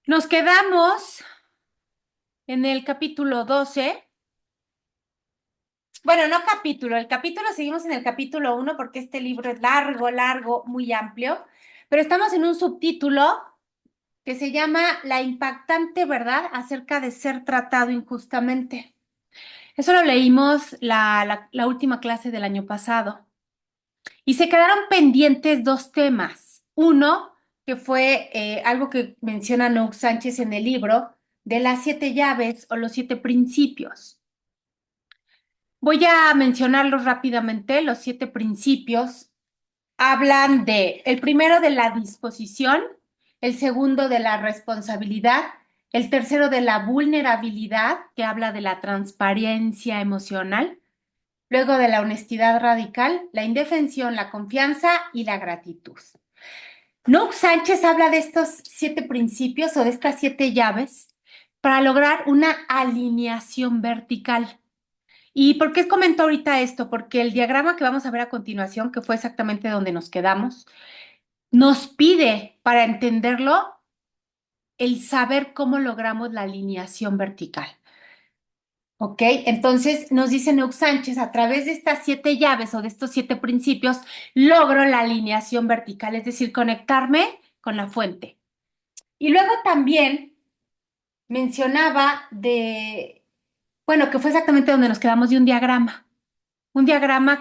Nos quedamos en el capítulo 12. Bueno, no capítulo, el capítulo seguimos en el capítulo 1 porque este libro es largo, largo, muy amplio, pero estamos en un subtítulo que se llama La impactante verdad acerca de ser tratado injustamente. Eso lo leímos la última clase del año pasado. Y se quedaron pendientes dos temas. Uno, que fue algo que menciona Nouk Sánchez en el libro, de las 7 llaves o los 7 principios. Voy a mencionarlos rápidamente. Los 7 principios hablan el primero de la disposición, el segundo de la responsabilidad, el tercero de la vulnerabilidad, que habla de la transparencia emocional, luego de la honestidad radical, la indefensión, la confianza y la gratitud. Nouk Sánchez habla de estos 7 principios o de estas 7 llaves para lograr una alineación vertical. ¿Y por qué comento ahorita esto? Porque el diagrama que vamos a ver a continuación, que fue exactamente donde nos quedamos, nos pide para entenderlo el saber cómo logramos la alineación vertical. ¿Ok? Entonces nos dice Neuk Sánchez, a través de estas 7 llaves o de estos 7 principios, logro la alineación vertical, es decir, conectarme con la fuente. Y luego también mencionaba bueno, que fue exactamente donde nos quedamos de un diagrama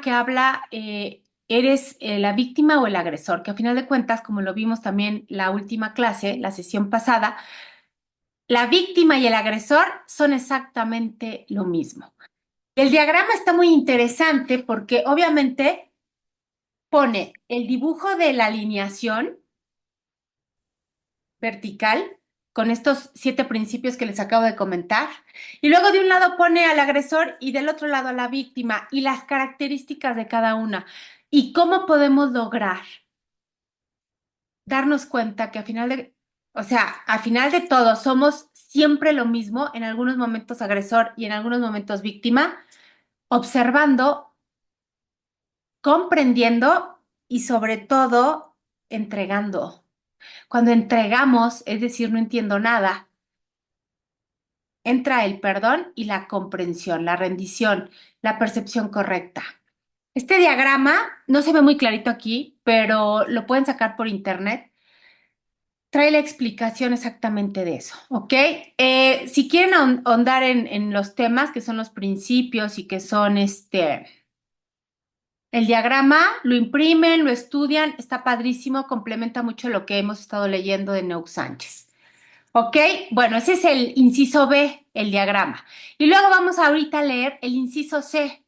que habla, eres la víctima o el agresor, que a final de cuentas, como lo vimos también la última clase, la sesión pasada, la víctima y el agresor son exactamente lo mismo. El diagrama está muy interesante porque obviamente pone el dibujo de la alineación vertical con estos 7 principios que les acabo de comentar, y luego de un lado pone al agresor y del otro lado a la víctima y las características de cada una y cómo podemos lograr darnos cuenta que al final de todo somos siempre lo mismo, en algunos momentos agresor y en algunos momentos víctima, observando, comprendiendo y sobre todo entregando. Cuando entregamos, es decir, no entiendo nada, entra el perdón y la comprensión, la rendición, la percepción correcta. Este diagrama no se ve muy clarito aquí, pero lo pueden sacar por internet. Trae la explicación exactamente de eso, ¿ok? Si quieren ahondar en los temas que son los principios y que son el diagrama, lo imprimen, lo estudian, está padrísimo, complementa mucho lo que hemos estado leyendo de Neuk Sánchez. ¿Ok? Bueno, ese es el inciso B, el diagrama. Y luego vamos ahorita a leer el inciso C,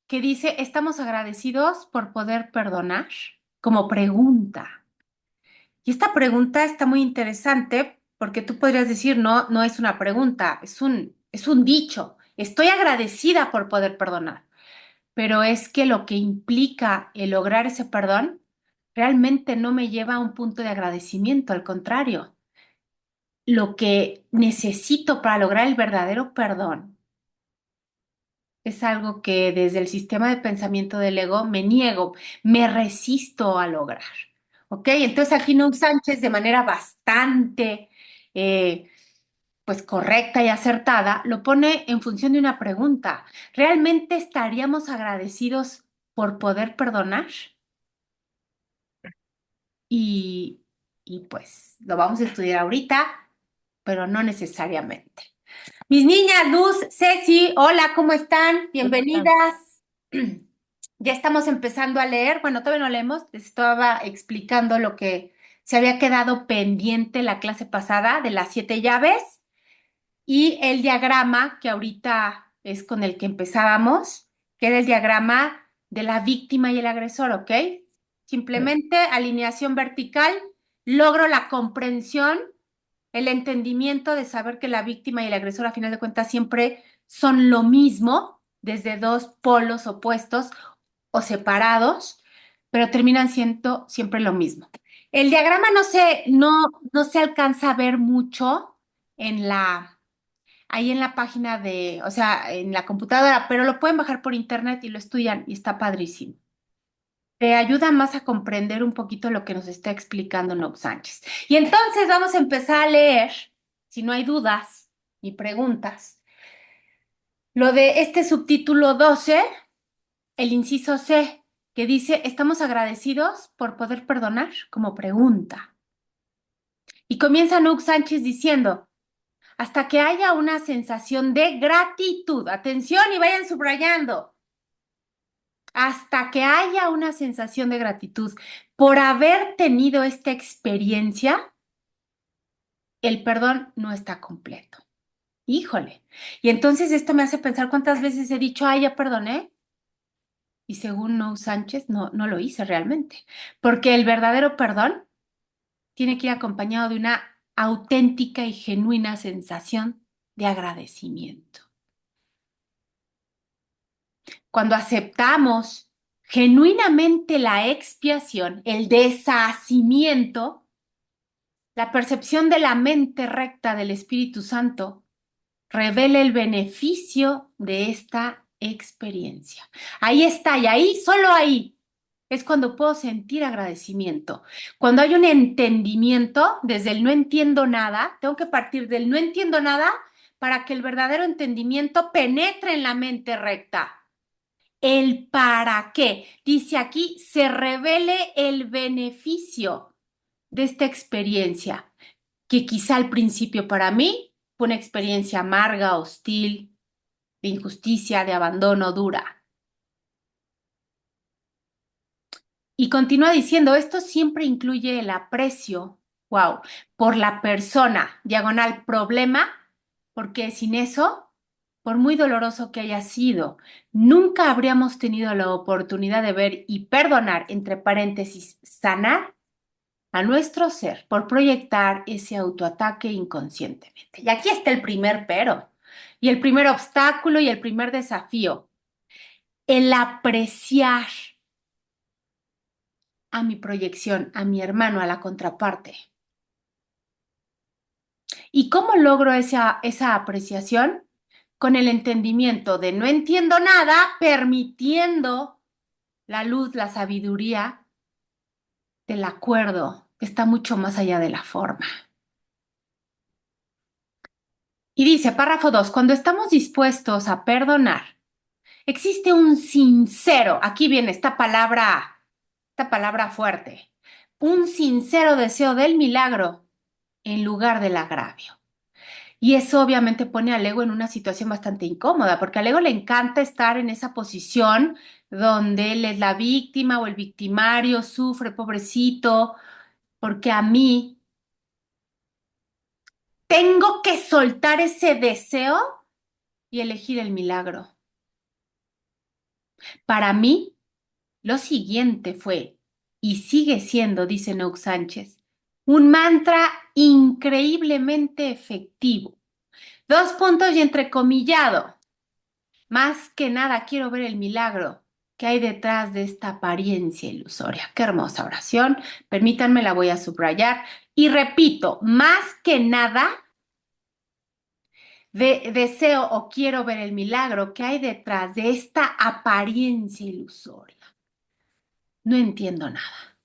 que dice, ¿estamos agradecidos por poder perdonar? Como pregunta. Y esta pregunta está muy interesante porque tú podrías decir, no, no es una pregunta, es un dicho. Estoy agradecida por poder perdonar, pero es que lo que implica el lograr ese perdón realmente no me lleva a un punto de agradecimiento, al contrario. Lo que necesito para lograr el verdadero perdón es algo que desde el sistema de pensamiento del ego me niego, me resisto a lograr. ¿Ok? Entonces aquí Nunk Sánchez de manera bastante eh, pues correcta y acertada lo pone en función de una pregunta. ¿Realmente estaríamos agradecidos por poder perdonar? Y, y pues lo vamos a estudiar ahorita, pero no necesariamente. Mis niñas, Luz, Ceci, hola, ¿cómo están? Hola. Bienvenidas. Ya estamos empezando a leer. Bueno, todavía no leemos. Les estaba explicando lo que se había quedado pendiente la clase pasada de las 7 llaves y el diagrama que ahorita es con el que empezábamos, que era el diagrama de la víctima y el agresor, ¿ok? Simplemente alineación vertical, logro la comprensión, el entendimiento de saber que la víctima y el agresor a final de cuentas siempre son lo mismo, desde dos polos opuestos o separados, pero terminan siendo siempre lo mismo. El diagrama no se alcanza a ver mucho en ahí en la página o sea, en la computadora, pero lo pueden bajar por internet y lo estudian y está padrísimo. te ayuda más a comprender un poquito lo que nos está explicando Nox Sánchez. Y entonces vamos a empezar a leer, si no hay dudas ni preguntas, lo de este subtítulo 12, el inciso C, que dice, estamos agradecidos por poder perdonar como pregunta. Y comienza Nox Sánchez diciendo, hasta que haya una sensación de gratitud. Atención y vayan subrayando. Hasta que haya una sensación de gratitud por haber tenido esta experiencia, el perdón no está completo. Híjole. Y entonces esto me hace pensar cuántas veces he dicho, ay, ya perdoné. Y según No Sánchez, no lo hice realmente. Porque el verdadero perdón tiene que ir acompañado de una auténtica y genuina sensación de agradecimiento. Cuando aceptamos genuinamente la expiación, el deshacimiento, la percepción de la mente recta del Espíritu Santo revela el beneficio de esta experiencia. Ahí está, y ahí, solo ahí, es cuando puedo sentir agradecimiento. Cuando hay un entendimiento, desde el no entiendo nada, tengo que partir del no entiendo nada para que el verdadero entendimiento penetre en la mente recta. El para qué. Dice aquí, se revele el beneficio de esta experiencia, que quizá al principio para mí fue una experiencia amarga, hostil, de injusticia, de abandono, dura. Y continúa diciendo, esto siempre incluye el aprecio, wow, por la persona, diagonal problema, porque sin eso, por muy doloroso que haya sido, nunca habríamos tenido la oportunidad de ver y perdonar, entre paréntesis, sanar a nuestro ser por proyectar ese autoataque inconscientemente. Y aquí está el primer pero, y el primer obstáculo y el primer desafío, el apreciar a mi proyección, a mi hermano, a la contraparte. ¿Y cómo logro esa apreciación? Con el entendimiento de no entiendo nada, permitiendo la luz, la sabiduría del acuerdo, que está mucho más allá de la forma. Y dice, párrafo 2, cuando estamos dispuestos a perdonar, existe un sincero, aquí viene esta palabra fuerte, un sincero deseo del milagro en lugar del agravio. Y eso obviamente pone al ego en una situación bastante incómoda, porque al ego le encanta estar en esa posición donde él es la víctima o el victimario, sufre, pobrecito, porque a mí tengo que soltar ese deseo y elegir el milagro. Para mí, lo siguiente fue, y sigue siendo, dice Nouk Sánchez, un mantra increíblemente efectivo. Dos puntos y entrecomillado. Más que nada quiero ver el milagro que hay detrás de esta apariencia ilusoria. Qué hermosa oración. Permítanme, la voy a subrayar. Y repito, más que nada deseo o quiero ver el milagro que hay detrás de esta apariencia ilusoria. No entiendo nada.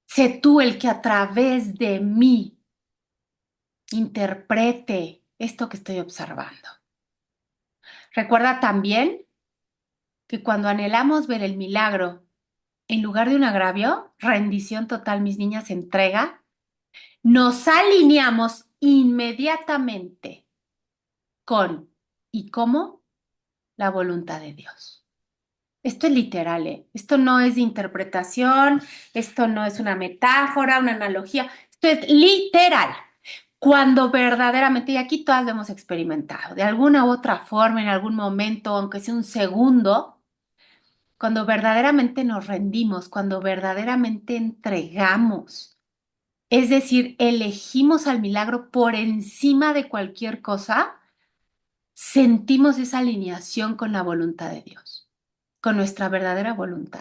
Sé tú el que a través de mí interprete esto que estoy observando. Recuerda también que cuando anhelamos ver el milagro, en lugar de un agravio, rendición total, mis niñas, entrega, nos alineamos inmediatamente con y como la voluntad de Dios. Esto es literal, ¿eh? Esto no es de interpretación, esto no es una metáfora, una analogía, esto es literal. Cuando verdaderamente, y aquí todas lo hemos experimentado, de alguna u otra forma, en algún momento, aunque sea un segundo, cuando verdaderamente nos rendimos, cuando verdaderamente entregamos, es decir, elegimos al milagro por encima de cualquier cosa, sentimos esa alineación con la voluntad de Dios, con nuestra verdadera voluntad.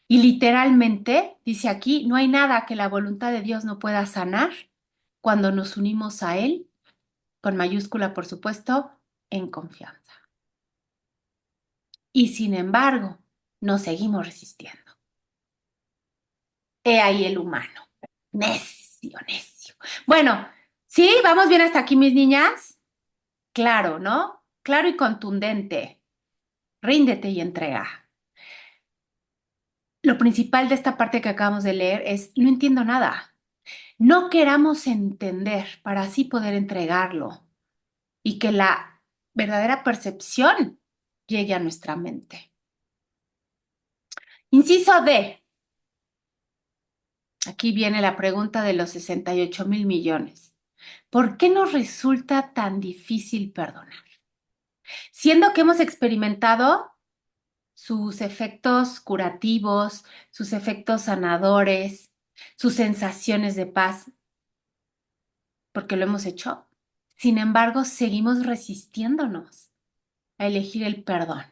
Y literalmente, dice aquí, no hay nada que la voluntad de Dios no pueda sanar cuando nos unimos a Él, con mayúscula por supuesto, en confianza. Y sin embargo, nos seguimos resistiendo. He ahí el humano. Necio, necio. Bueno, ¿sí? ¿Vamos bien hasta aquí, mis niñas? Claro, ¿no? Claro y contundente. Ríndete y entrega. Lo principal de esta parte que acabamos de leer es, no entiendo nada. No queramos entender para así poder entregarlo y que la verdadera percepción llegue a nuestra mente. Inciso D. Aquí viene la pregunta de los 68.000 millones. ¿Por qué nos resulta tan difícil perdonar? Siendo que hemos experimentado sus efectos curativos, sus efectos sanadores, sus sensaciones de paz, porque lo hemos hecho. Sin embargo, seguimos resistiéndonos a elegir el perdón.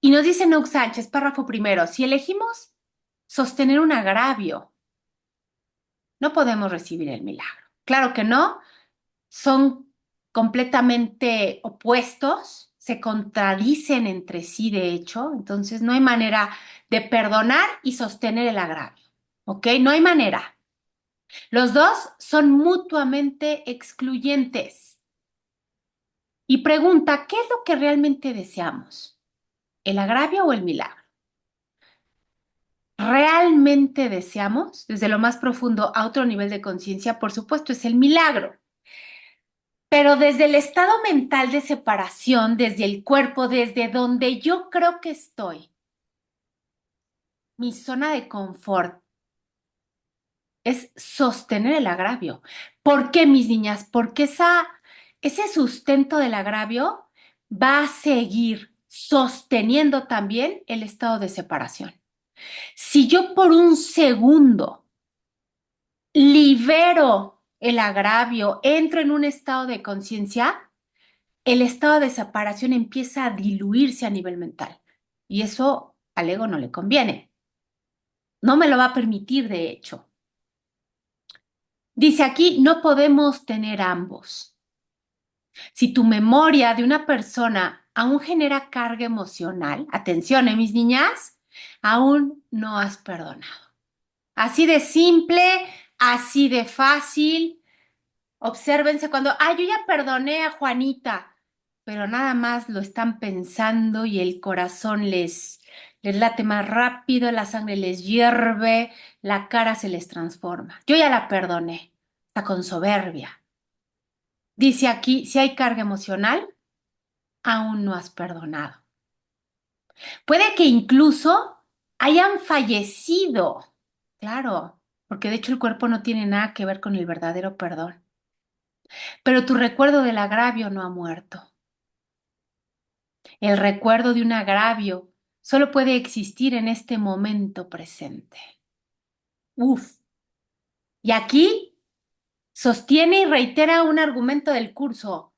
Y nos dice Nouk Sánchez, párrafo primero, si elegimos sostener un agravio, no podemos recibir el milagro. Claro que no, son completamente opuestos, se contradicen entre sí, de hecho, entonces no hay manera de perdonar y sostener el agravio, ¿ok? No hay manera. Los dos son mutuamente excluyentes. Y pregunta, ¿qué es lo que realmente deseamos? ¿El agravio o el milagro? ¿Realmente deseamos, desde lo más profundo a otro nivel de conciencia? Por supuesto, es el milagro. Pero desde el estado mental de separación, desde el cuerpo, desde donde yo creo que estoy, mi zona de confort es sostener el agravio. ¿Por qué, mis niñas? Porque ese sustento del agravio va a seguir sosteniendo también el estado de separación. Si yo por un segundo libero el agravio, entro en un estado de conciencia, el estado de separación empieza a diluirse a nivel mental. Y eso al ego no le conviene. No me lo va a permitir, de hecho. Dice aquí, no podemos tener ambos. Si tu memoria de una persona aún genera carga emocional, atención, mis niñas, aún no has perdonado. Así de simple, así de fácil. Obsérvense cuando, yo ya perdoné a Juanita, pero nada más lo están pensando y el corazón les late más rápido, la sangre les hierve, la cara se les transforma. Yo ya la perdoné, está con soberbia. Dice aquí, si hay carga emocional, aún no has perdonado. Puede que incluso hayan fallecido, claro, porque de hecho el cuerpo no tiene nada que ver con el verdadero perdón. Pero tu recuerdo del agravio no ha muerto. El recuerdo de un agravio solo puede existir en este momento presente. Uf. Y aquí sostiene y reitera un argumento del curso.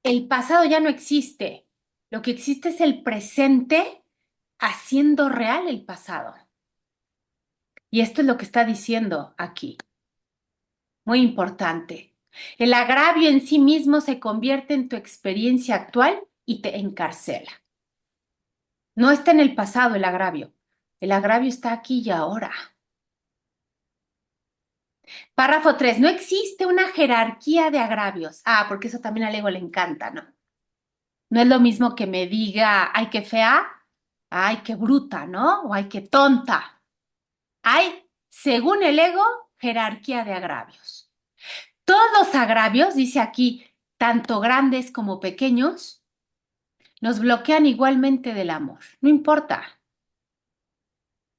El pasado ya no existe. Lo que existe es el presente haciendo real el pasado. Y esto es lo que está diciendo aquí. Muy importante. El agravio en sí mismo se convierte en tu experiencia actual y te encarcela. No está en el pasado el agravio. El agravio está aquí y ahora. Párrafo 3. No existe una jerarquía de agravios. Porque eso también al ego le encanta, ¿no? No es lo mismo que me diga, ay, qué fea, ay, qué bruta, ¿no? O ay, qué tonta. Hay, según el ego, jerarquía de agravios. Todos los agravios, dice aquí, tanto grandes como pequeños, nos bloquean igualmente del amor. No importa.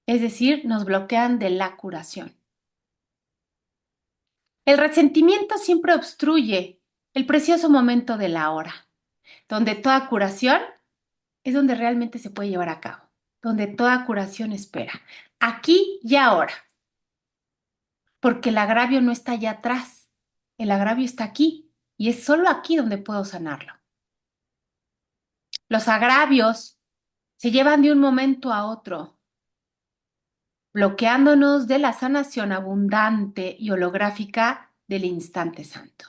Es decir, nos bloquean de la curación. El resentimiento siempre obstruye el precioso momento de la hora, donde toda curación es donde realmente se puede llevar a cabo, donde toda curación espera, aquí y ahora, porque el agravio no está allá atrás, el agravio está aquí y es solo aquí donde puedo sanarlo. Los agravios se llevan de un momento a otro, bloqueándonos de la sanación abundante y holográfica del instante santo.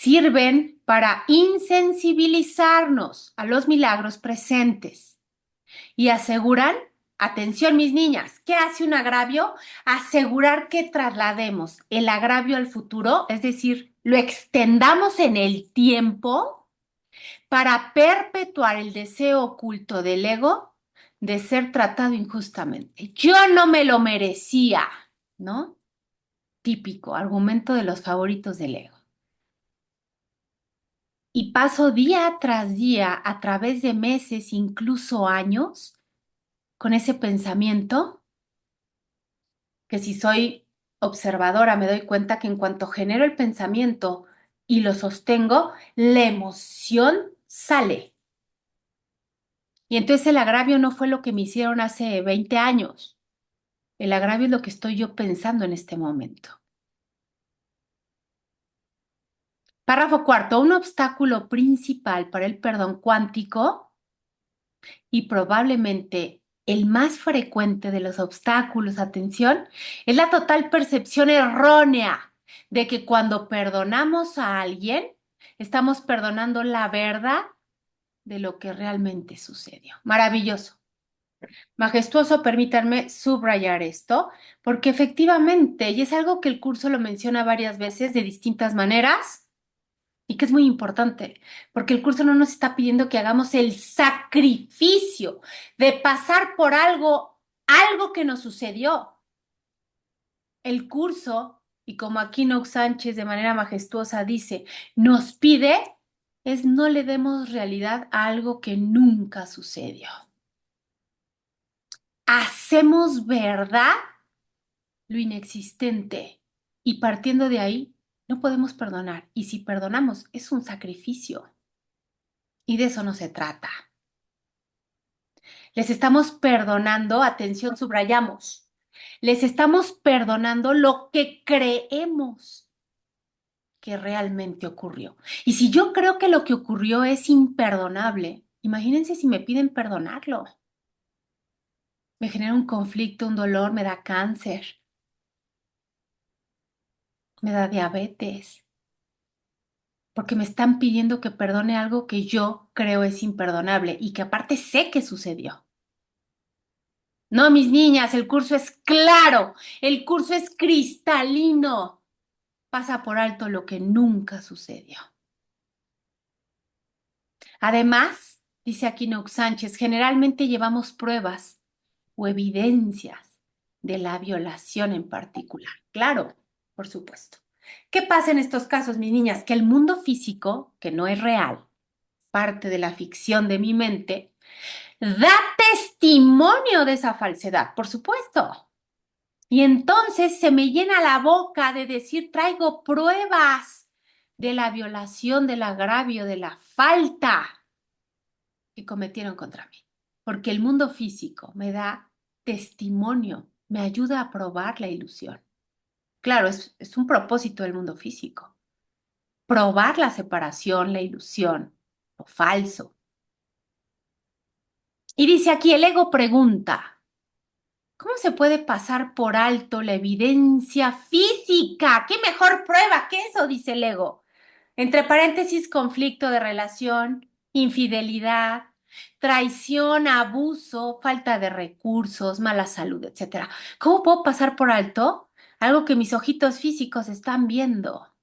sirven para insensibilizarnos a los milagros presentes y aseguran, atención mis niñas, ¿qué hace un agravio? Asegurar que traslademos el agravio al futuro, es decir, lo extendamos en el tiempo para perpetuar el deseo oculto del ego de ser tratado injustamente. Yo no me lo merecía, ¿no? Típico, argumento de los favoritos del ego. Y paso día tras día, a través de meses, incluso años, con ese pensamiento, que si soy observadora me doy cuenta que en cuanto genero el pensamiento y lo sostengo, la emoción sale. Y entonces el agravio no fue lo que me hicieron hace 20 años. El agravio es lo que estoy yo pensando en este momento. Párrafo cuarto, un obstáculo principal para el perdón cuántico y probablemente el más frecuente de los obstáculos, atención, es la total percepción errónea de que cuando perdonamos a alguien, estamos perdonando la verdad de lo que realmente sucedió. Maravilloso. Majestuoso, permítanme subrayar esto, porque efectivamente, y es algo que el curso lo menciona varias veces de distintas maneras, y que es muy importante, porque el curso no nos está pidiendo que hagamos el sacrificio de pasar por algo que nos sucedió. El curso, y como aquí Nox Sánchez de manera majestuosa dice, nos pide es no le demos realidad a algo que nunca sucedió. Hacemos verdad lo inexistente y partiendo de ahí no podemos perdonar. Y si perdonamos es un sacrificio y de eso no se trata. Les estamos perdonando, atención, subrayamos, les estamos perdonando lo que creemos que realmente ocurrió. Y si yo creo que lo que ocurrió es imperdonable, imagínense si me piden perdonarlo. Me genera un conflicto, un dolor, me da cáncer, me da diabetes, porque me están pidiendo que perdone algo que yo creo es imperdonable y que aparte sé que sucedió. No, mis niñas, el curso es claro, el curso es cristalino. Pasa por alto lo que nunca sucedió. Además, dice aquí Nox Sánchez, generalmente llevamos pruebas o evidencias de la violación en particular. Claro, por supuesto. ¿Qué pasa en estos casos, mis niñas? Que el mundo físico, que no es real, parte de la ficción de mi mente, da testimonio de esa falsedad, por supuesto. Y entonces se me llena la boca de decir, traigo pruebas de la violación, del agravio, de la falta que cometieron contra mí. Porque el mundo físico me da testimonio, me ayuda a probar la ilusión. Claro, es un propósito del mundo físico. Probar la separación, la ilusión, lo falso. Y dice aquí, el ego pregunta, ¿cómo se puede pasar por alto la evidencia física? ¿Qué mejor prueba que eso? Dice el ego. Entre paréntesis, conflicto de relación, infidelidad, traición, abuso, falta de recursos, mala salud, etcétera. ¿Cómo puedo pasar por alto algo que mis ojitos físicos están viendo?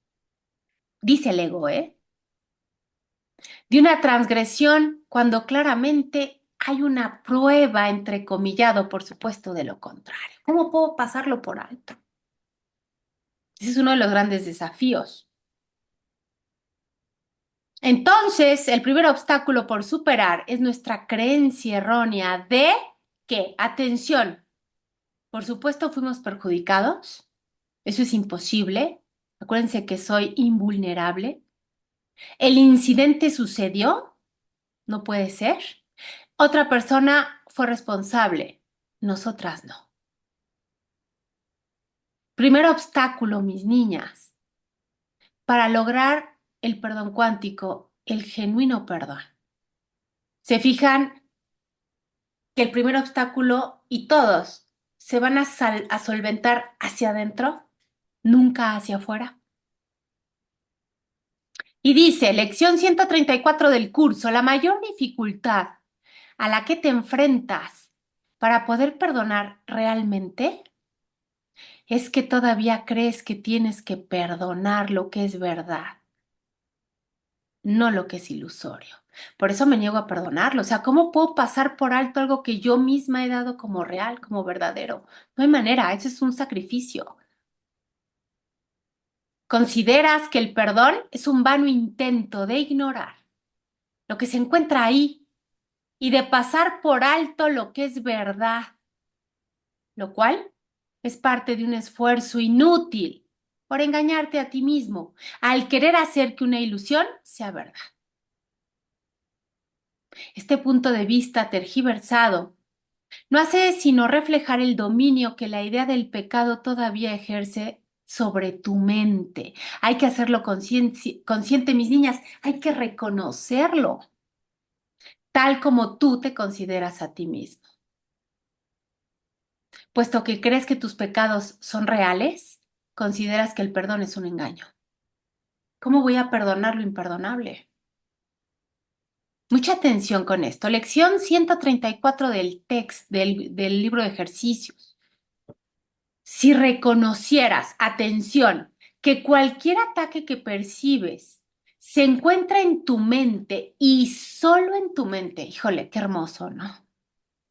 Dice el ego, ¿eh? De una transgresión cuando claramente hay una prueba, entrecomillado, por supuesto, de lo contrario. ¿Cómo puedo pasarlo por alto? Ese es uno de los grandes desafíos. Entonces, el primer obstáculo por superar es nuestra creencia errónea de que, atención, por supuesto fuimos perjudicados, eso es imposible, acuérdense que soy invulnerable, el incidente sucedió, no puede ser, otra persona fue responsable, nosotras no. Primer obstáculo, mis niñas, para lograr el perdón cuántico, el genuino perdón. ¿Se fijan que el primer obstáculo y todos se van a solventar hacia adentro, nunca hacia afuera? Y dice, lección 134 del curso, la mayor dificultad a la que te enfrentas para poder perdonar realmente es que todavía crees que tienes que perdonar lo que es verdad, no lo que es ilusorio. Por eso me niego a perdonarlo. O sea, ¿cómo puedo pasar por alto algo que yo misma he dado como real, como verdadero? No hay manera, eso es un sacrificio. Consideras que el perdón es un vano intento de ignorar lo que se encuentra ahí y de pasar por alto lo que es verdad, lo cual es parte de un esfuerzo inútil por engañarte a ti mismo, al querer hacer que una ilusión sea verdad. Este punto de vista tergiversado no hace sino reflejar el dominio que la idea del pecado todavía ejerce sobre tu mente. Hay que hacerlo consciente, mis niñas, hay que reconocerlo, tal como tú te consideras a ti mismo. Puesto que crees que tus pecados son reales, consideras que el perdón es un engaño. ¿Cómo voy a perdonar lo imperdonable? Mucha atención con esto. Lección 134 del libro de ejercicios. Si reconocieras, atención, que cualquier ataque que percibes se encuentra en tu mente y solo en tu mente, híjole, qué hermoso, ¿no?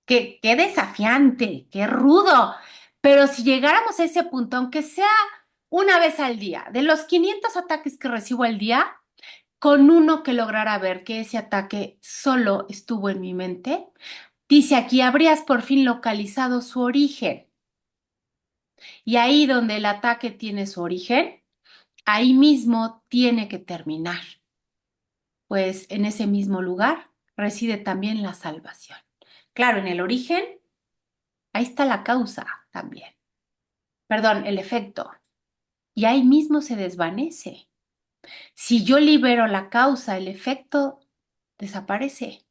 Qué desafiante, qué rudo. Pero si llegáramos a ese punto, aunque sea una vez al día, de los 500 ataques que recibo al día, con uno que lograra ver que ese ataque solo estuvo en mi mente, dice aquí, habrías por fin localizado su origen. Y ahí donde el ataque tiene su origen, ahí mismo tiene que terminar, pues en ese mismo lugar reside también la salvación. Claro, en el origen, ahí está la causa también. Perdón, el efecto. Y ahí mismo se desvanece. Si yo libero la causa, el efecto desaparece.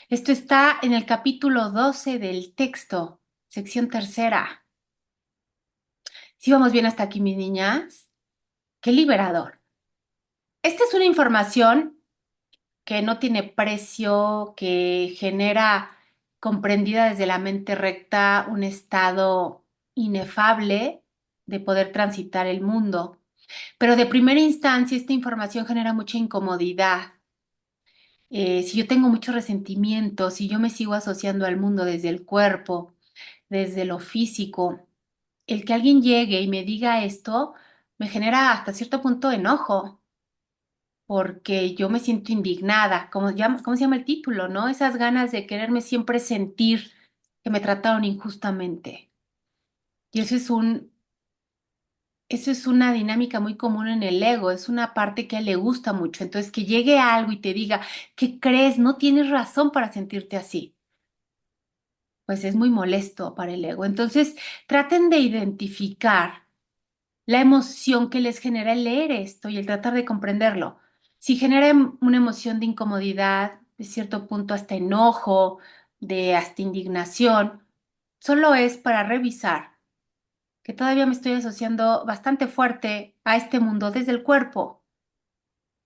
Esto está en el capítulo 12 del texto, sección tercera. ¿Sí vamos bien hasta aquí, mis niñas? ¡Qué liberador! Esta es una información que no tiene precio, que genera comprendida desde la mente recta un estado inefable de poder transitar el mundo. Pero de primera instancia, esta información genera mucha incomodidad. Si yo tengo mucho resentimiento, si yo me sigo asociando al mundo desde el cuerpo, desde lo físico, el que alguien llegue y me diga esto me genera hasta cierto punto enojo, porque yo me siento indignada, ¿cómo se llama el título, no? Esas ganas de quererme siempre sentir que me trataron injustamente. Y eso es una dinámica muy común en el ego, es una parte que a él le gusta mucho. Entonces, que llegue algo y te diga, ¿qué crees? No tienes razón para sentirte así. Pues es muy molesto para el ego. Entonces, traten de identificar la emoción que les genera el leer esto y el tratar de comprenderlo. Si genera una emoción de incomodidad, de cierto punto hasta enojo, de hasta indignación, solo es para revisar que todavía me estoy asociando bastante fuerte a este mundo desde el cuerpo,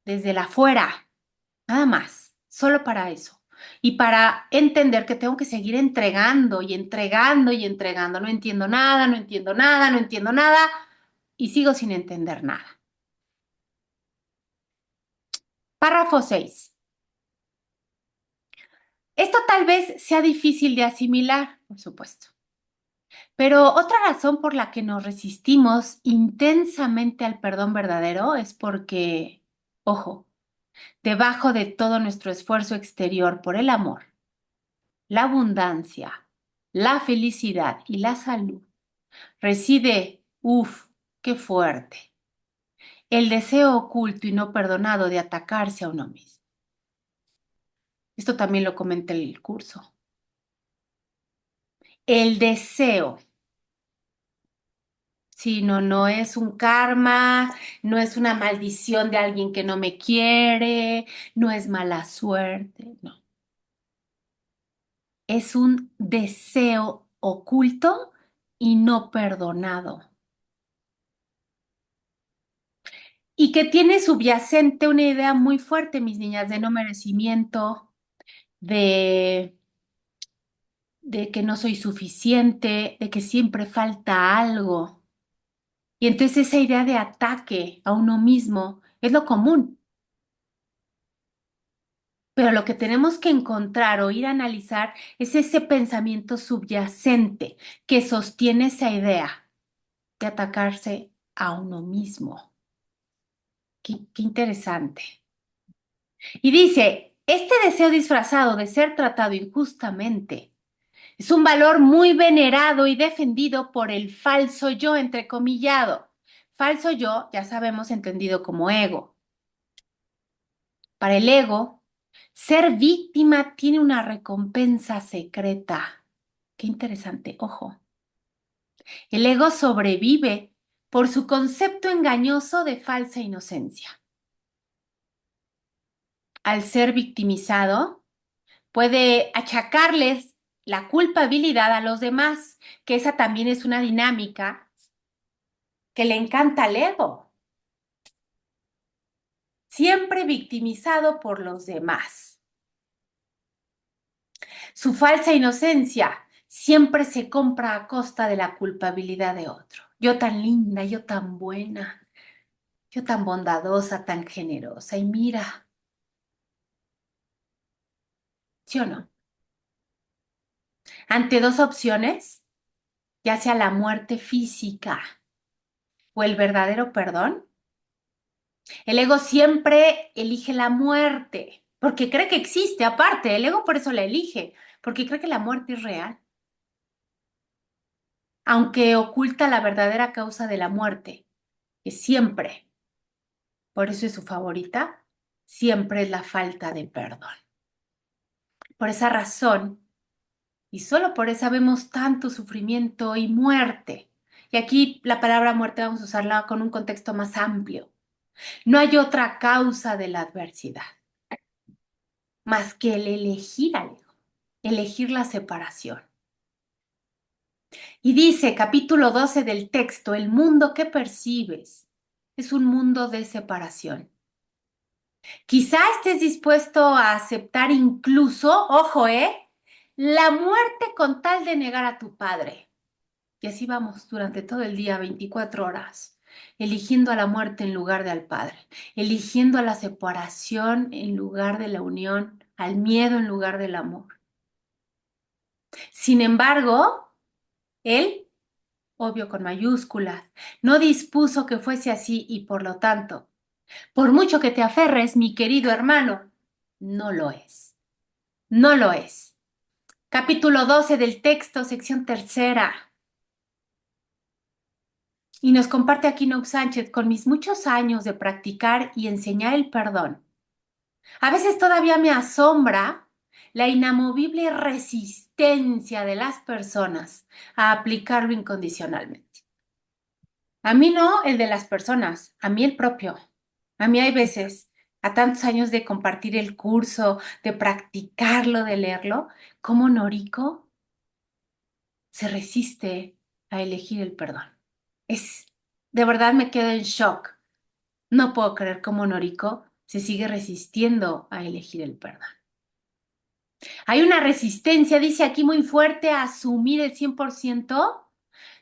desde el afuera, nada más, solo para eso. Y para entender que tengo que seguir entregando y entregando y entregando. No entiendo nada, no entiendo nada, no entiendo nada y sigo sin entender nada. Párrafo 6. Esto tal vez sea difícil de asimilar, por supuesto. Pero otra razón por la que nos resistimos intensamente al perdón verdadero es porque, ojo, debajo de todo nuestro esfuerzo exterior por el amor, la abundancia, la felicidad y la salud, reside, uff, qué fuerte, el deseo oculto y no perdonado de atacarse a uno mismo. Esto también lo comenta el curso. El deseo. Sí, no, no es un karma, no es una maldición de alguien que no me quiere, no es mala suerte, no. Es un deseo oculto y no perdonado. y que tiene subyacente una idea muy fuerte, mis niñas, de no merecimiento, de, de que no soy suficiente, de que siempre falta algo. Y entonces esa idea de ataque a uno mismo es lo común. Pero lo que tenemos que encontrar o ir a analizar es ese pensamiento subyacente que sostiene esa idea de atacarse a uno mismo. Qué interesante. Y dice, este deseo disfrazado de ser tratado injustamente es un valor muy venerado y defendido por el falso yo, entrecomillado. Falso yo, ya sabemos, entendido como ego. Para el ego, ser víctima tiene una recompensa secreta. Qué interesante, ojo. El ego sobrevive por su concepto engañoso de falsa inocencia. Al ser victimizado, puede achacarles la culpabilidad a los demás, que esa también es una dinámica que le encanta al ego. Siempre victimizado por los demás. Su falsa inocencia siempre se compra a costa de la culpabilidad de otro. Yo tan linda, yo tan buena, yo tan bondadosa, tan generosa. Y mira, ¿sí o no? Ante dos opciones, ya sea la muerte física o el verdadero perdón, el ego siempre elige la muerte, porque cree que existe, aparte, el ego por eso la elige, porque cree que la muerte es real, aunque oculta la verdadera causa de la muerte, que siempre, por eso es su favorita, siempre es la falta de perdón. Por esa razón, y solo por eso vemos tanto sufrimiento y muerte. Y aquí la palabra muerte vamos a usarla con un contexto más amplio. No hay otra causa de la adversidad más que el elegir algo, elegir la separación. Y dice, capítulo 12 del texto, el mundo que percibes es un mundo de separación. Quizá estés dispuesto a aceptar incluso, ojo, la muerte con tal de negar a tu padre. Y así vamos durante todo el día, 24 horas, eligiendo a la muerte en lugar de al padre, eligiendo a la separación en lugar de la unión, al miedo en lugar del amor. Sin embargo, él, obvio con mayúsculas, no dispuso que fuese así y por lo tanto, por mucho que te aferres, mi querido hermano, no lo es. No lo es. Capítulo 12 del texto, sección tercera. Y nos comparte aquí Nox Sánchez, con mis muchos años de practicar y enseñar el perdón. A veces todavía me asombra la inamovible resistencia de las personas a aplicarlo incondicionalmente. A mí no el de las personas, a mí el propio. A mí hay veces, a tantos años de compartir el curso, de practicarlo, de leerlo, como Noriko se resiste a elegir el perdón. De verdad me quedo en shock. No puedo creer cómo Noriko se sigue resistiendo a elegir el perdón. Hay una resistencia, dice aquí muy fuerte, a asumir el 100%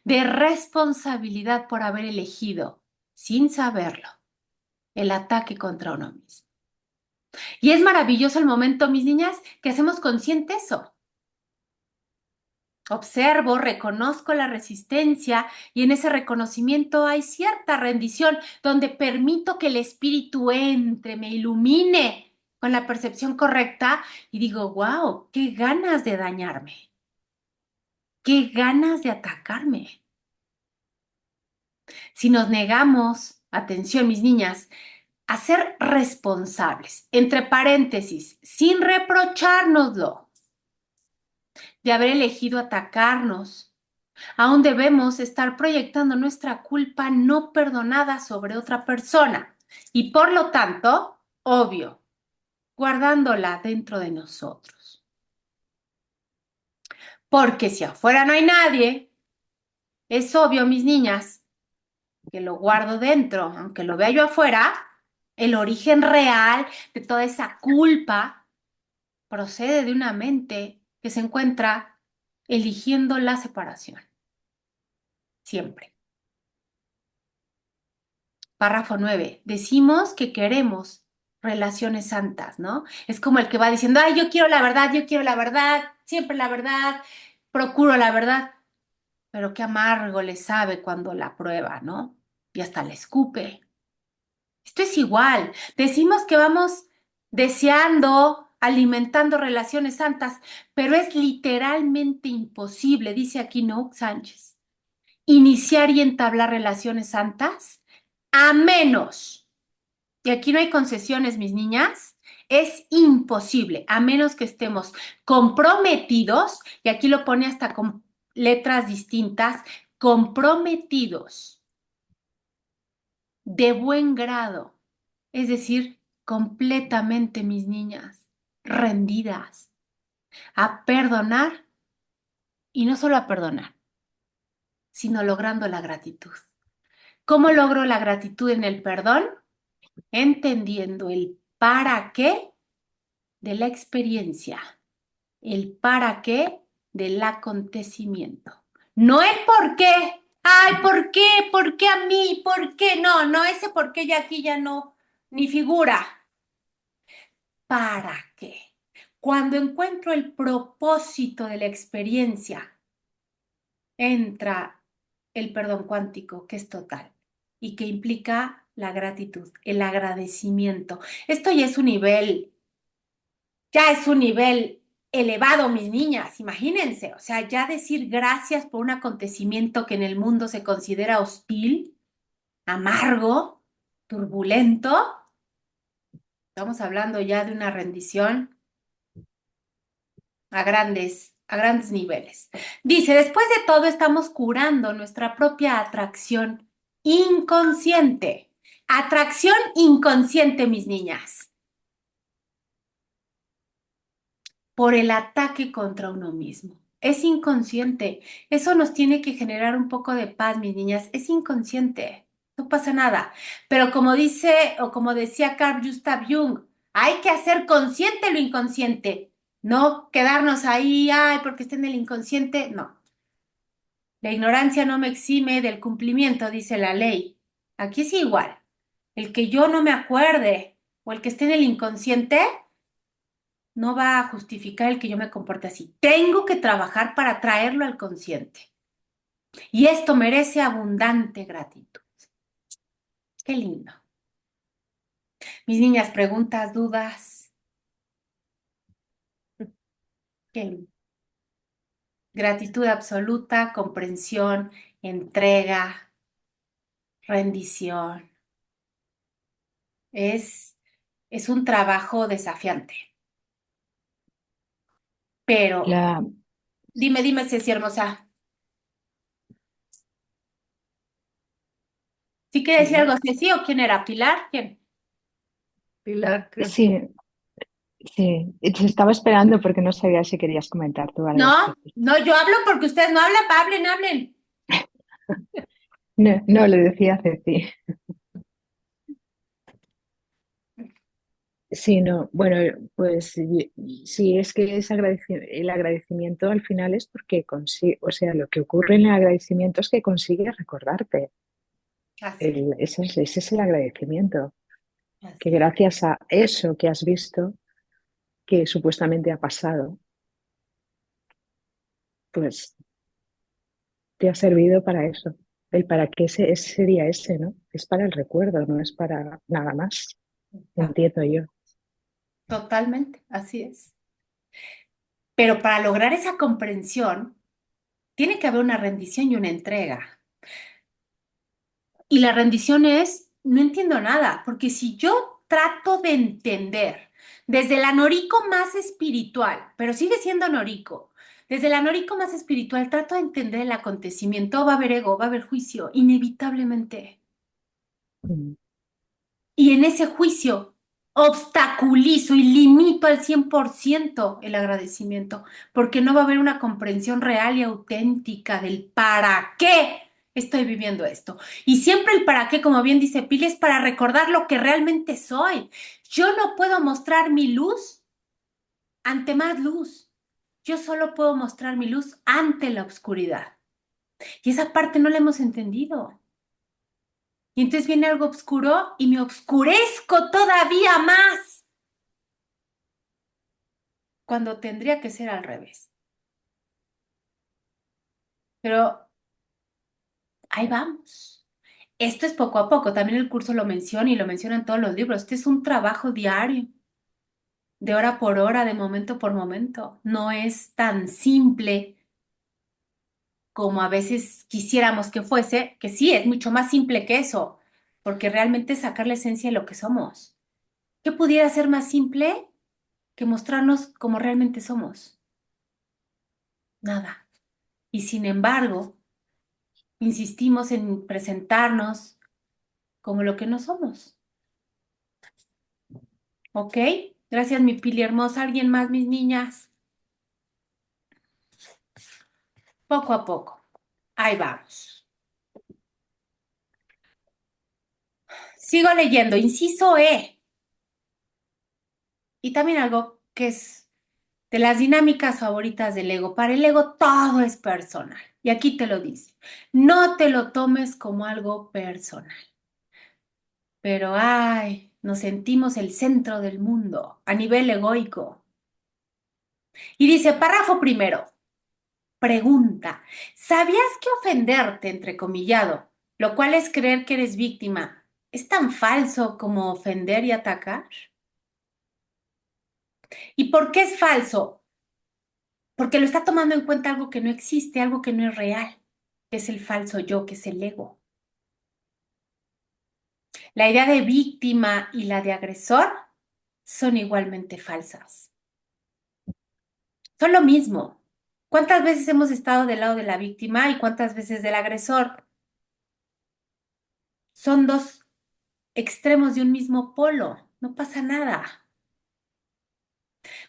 de responsabilidad por haber elegido, sin saberlo, el ataque contra uno mismo. Y es maravilloso el momento, mis niñas, que hacemos consciente eso. Observo, reconozco la resistencia y en ese reconocimiento hay cierta rendición donde permito que el espíritu entre, me ilumine con la percepción correcta y digo, wow, qué ganas de dañarme, qué ganas de atacarme. Si nos negamos, atención mis niñas, a ser responsables, entre paréntesis, sin reprochárnoslo, de haber elegido atacarnos, aún debemos estar proyectando nuestra culpa no perdonada sobre otra persona y por lo tanto, obvio, guardándola dentro de nosotros. Porque si afuera no hay nadie, es obvio, mis niñas, que lo guardo dentro, aunque lo vea yo afuera, el origen real de toda esa culpa procede de una mente que se encuentra eligiendo la separación, siempre. Párrafo 9. Decimos que queremos relaciones santas, ¿no? Es como el que va diciendo, ay, yo quiero la verdad, siempre la verdad, procuro la verdad, pero qué amargo le sabe cuando la prueba, ¿no? Y hasta le escupe. Esto es igual. Decimos que vamos deseando, alimentando relaciones santas, pero es literalmente imposible, dice aquí Nouk Sánchez, iniciar y entablar relaciones santas a menos, y aquí no hay concesiones, mis niñas, es imposible, a menos que estemos comprometidos, y aquí lo pone hasta con letras distintas, comprometidos de buen grado, es decir, completamente, mis niñas, rendidas a perdonar y no solo a perdonar, sino logrando la gratitud. ¿Cómo logro la gratitud en el perdón? Entendiendo el para qué de la experiencia, el para qué del acontecimiento. No el por qué. Ay, ¿por qué? ¿Por qué a mí? ¿Por qué? No, no, ese por qué ya aquí ya no, ni figura. ¿Para qué? Cuando encuentro el propósito de la experiencia, entra el perdón cuántico, que es total y que implica la gratitud, el agradecimiento. Esto ya es un nivel elevado, mis niñas, imagínense, o sea, ya decir gracias por un acontecimiento que en el mundo se considera hostil, amargo, turbulento, estamos hablando ya de una rendición a grandes niveles. Dice, después de todo estamos curando nuestra propia atracción inconsciente. Atracción inconsciente, mis niñas, por el ataque contra uno mismo. Es inconsciente. Eso nos tiene que generar un poco de paz, mis niñas. Es inconsciente. No pasa nada. Pero como dice o como decía Carl Gustav Jung, hay que hacer consciente lo inconsciente. No quedarnos ahí, ay, porque está en el inconsciente. No. La ignorancia no me exime del cumplimiento, dice la ley. Aquí es igual. El que yo no me acuerde o el que esté en el inconsciente no va a justificar el que yo me comporte así. Tengo que trabajar para traerlo al consciente. Y esto merece abundante gratitud. Qué lindo. Mis niñas, preguntas, dudas. Qué lindo. Gratitud absoluta, comprensión, entrega, rendición. Es un trabajo desafiante. Pero La, dime, Ceci hermosa. ¿Sí quiere decir algo, Ceci, o quién era? ¿Pilar? ¿Quién? Pilar, creo. sí, sí, te estaba esperando porque no sabía si querías comentar tú algo, No, Ceci. no, yo hablo porque ustedes no hablan, hablen, hablen. No, no, le decía a Ceci. Sí, no, bueno, pues sí, es que el agradecimiento al final es porque consigue, o sea, lo que ocurre en el agradecimiento es que consigue recordarte. Así es, Ese es el agradecimiento, que así es. gracias a eso que has visto, que supuestamente ha pasado, pues te ha servido para eso. El para qué sería ese, ¿no? Es para el recuerdo, no es para nada más, Ah, entiendo yo. totalmente, así es. Pero para lograr esa comprensión, tiene que haber una rendición y una entrega. Y la rendición es, no entiendo nada, porque si yo trato de entender desde el anorico más espiritual, pero sigue siendo anorico, desde el anorico más espiritual trato de entender el acontecimiento, va a haber ego, va a haber juicio, inevitablemente. Mm. Y en ese juicio obstaculizo y limito al 100% el agradecimiento, porque no va a haber una comprensión real y auténtica del para qué estoy viviendo esto. Y siempre el para qué, como bien dice Pili, es para recordar lo que realmente soy. Yo no puedo mostrar mi luz ante más luz. Yo solo puedo mostrar mi luz ante la oscuridad. Y esa parte no la hemos entendido. Y entonces viene algo oscuro y me oscurezco todavía más cuando tendría que ser al revés. Pero ahí vamos. Esto es poco a poco. También el curso lo menciona y lo mencionan todos los libros. Este es un trabajo diario, de hora por hora, de momento por momento. No es tan simple como a veces quisiéramos que fuese, que sí, es mucho más simple que eso, porque realmente es sacar la esencia de lo que somos. ¿Qué pudiera ser más simple que mostrarnos como realmente somos? Nada. Y sin embargo, insistimos en presentarnos como lo que no somos. ¿Ok? Gracias, mi Pili hermosa. ¿Alguien más, mis niñas? Poco a poco. Ahí vamos. Sigo leyendo. Inciso E. Y también algo que es de las dinámicas favoritas del ego. Para el ego todo es personal. Y aquí te lo dice. No te lo tomes como algo personal. Pero, ay, nos sentimos el centro del mundo a nivel egoico. Y dice, párrafo primero. Pregunta, ¿sabías que ofenderte, entrecomillado, lo cual es creer que eres víctima, es tan falso como ofender y atacar? ¿Y por qué es falso? Porque lo está tomando en cuenta algo que no existe, algo que no es real, que es el falso yo, que es el ego. La idea de víctima y la de agresor son igualmente falsas. Son lo mismo. ¿Cuántas veces hemos estado del lado de la víctima y cuántas veces del agresor? Son dos extremos de un mismo polo. No pasa nada.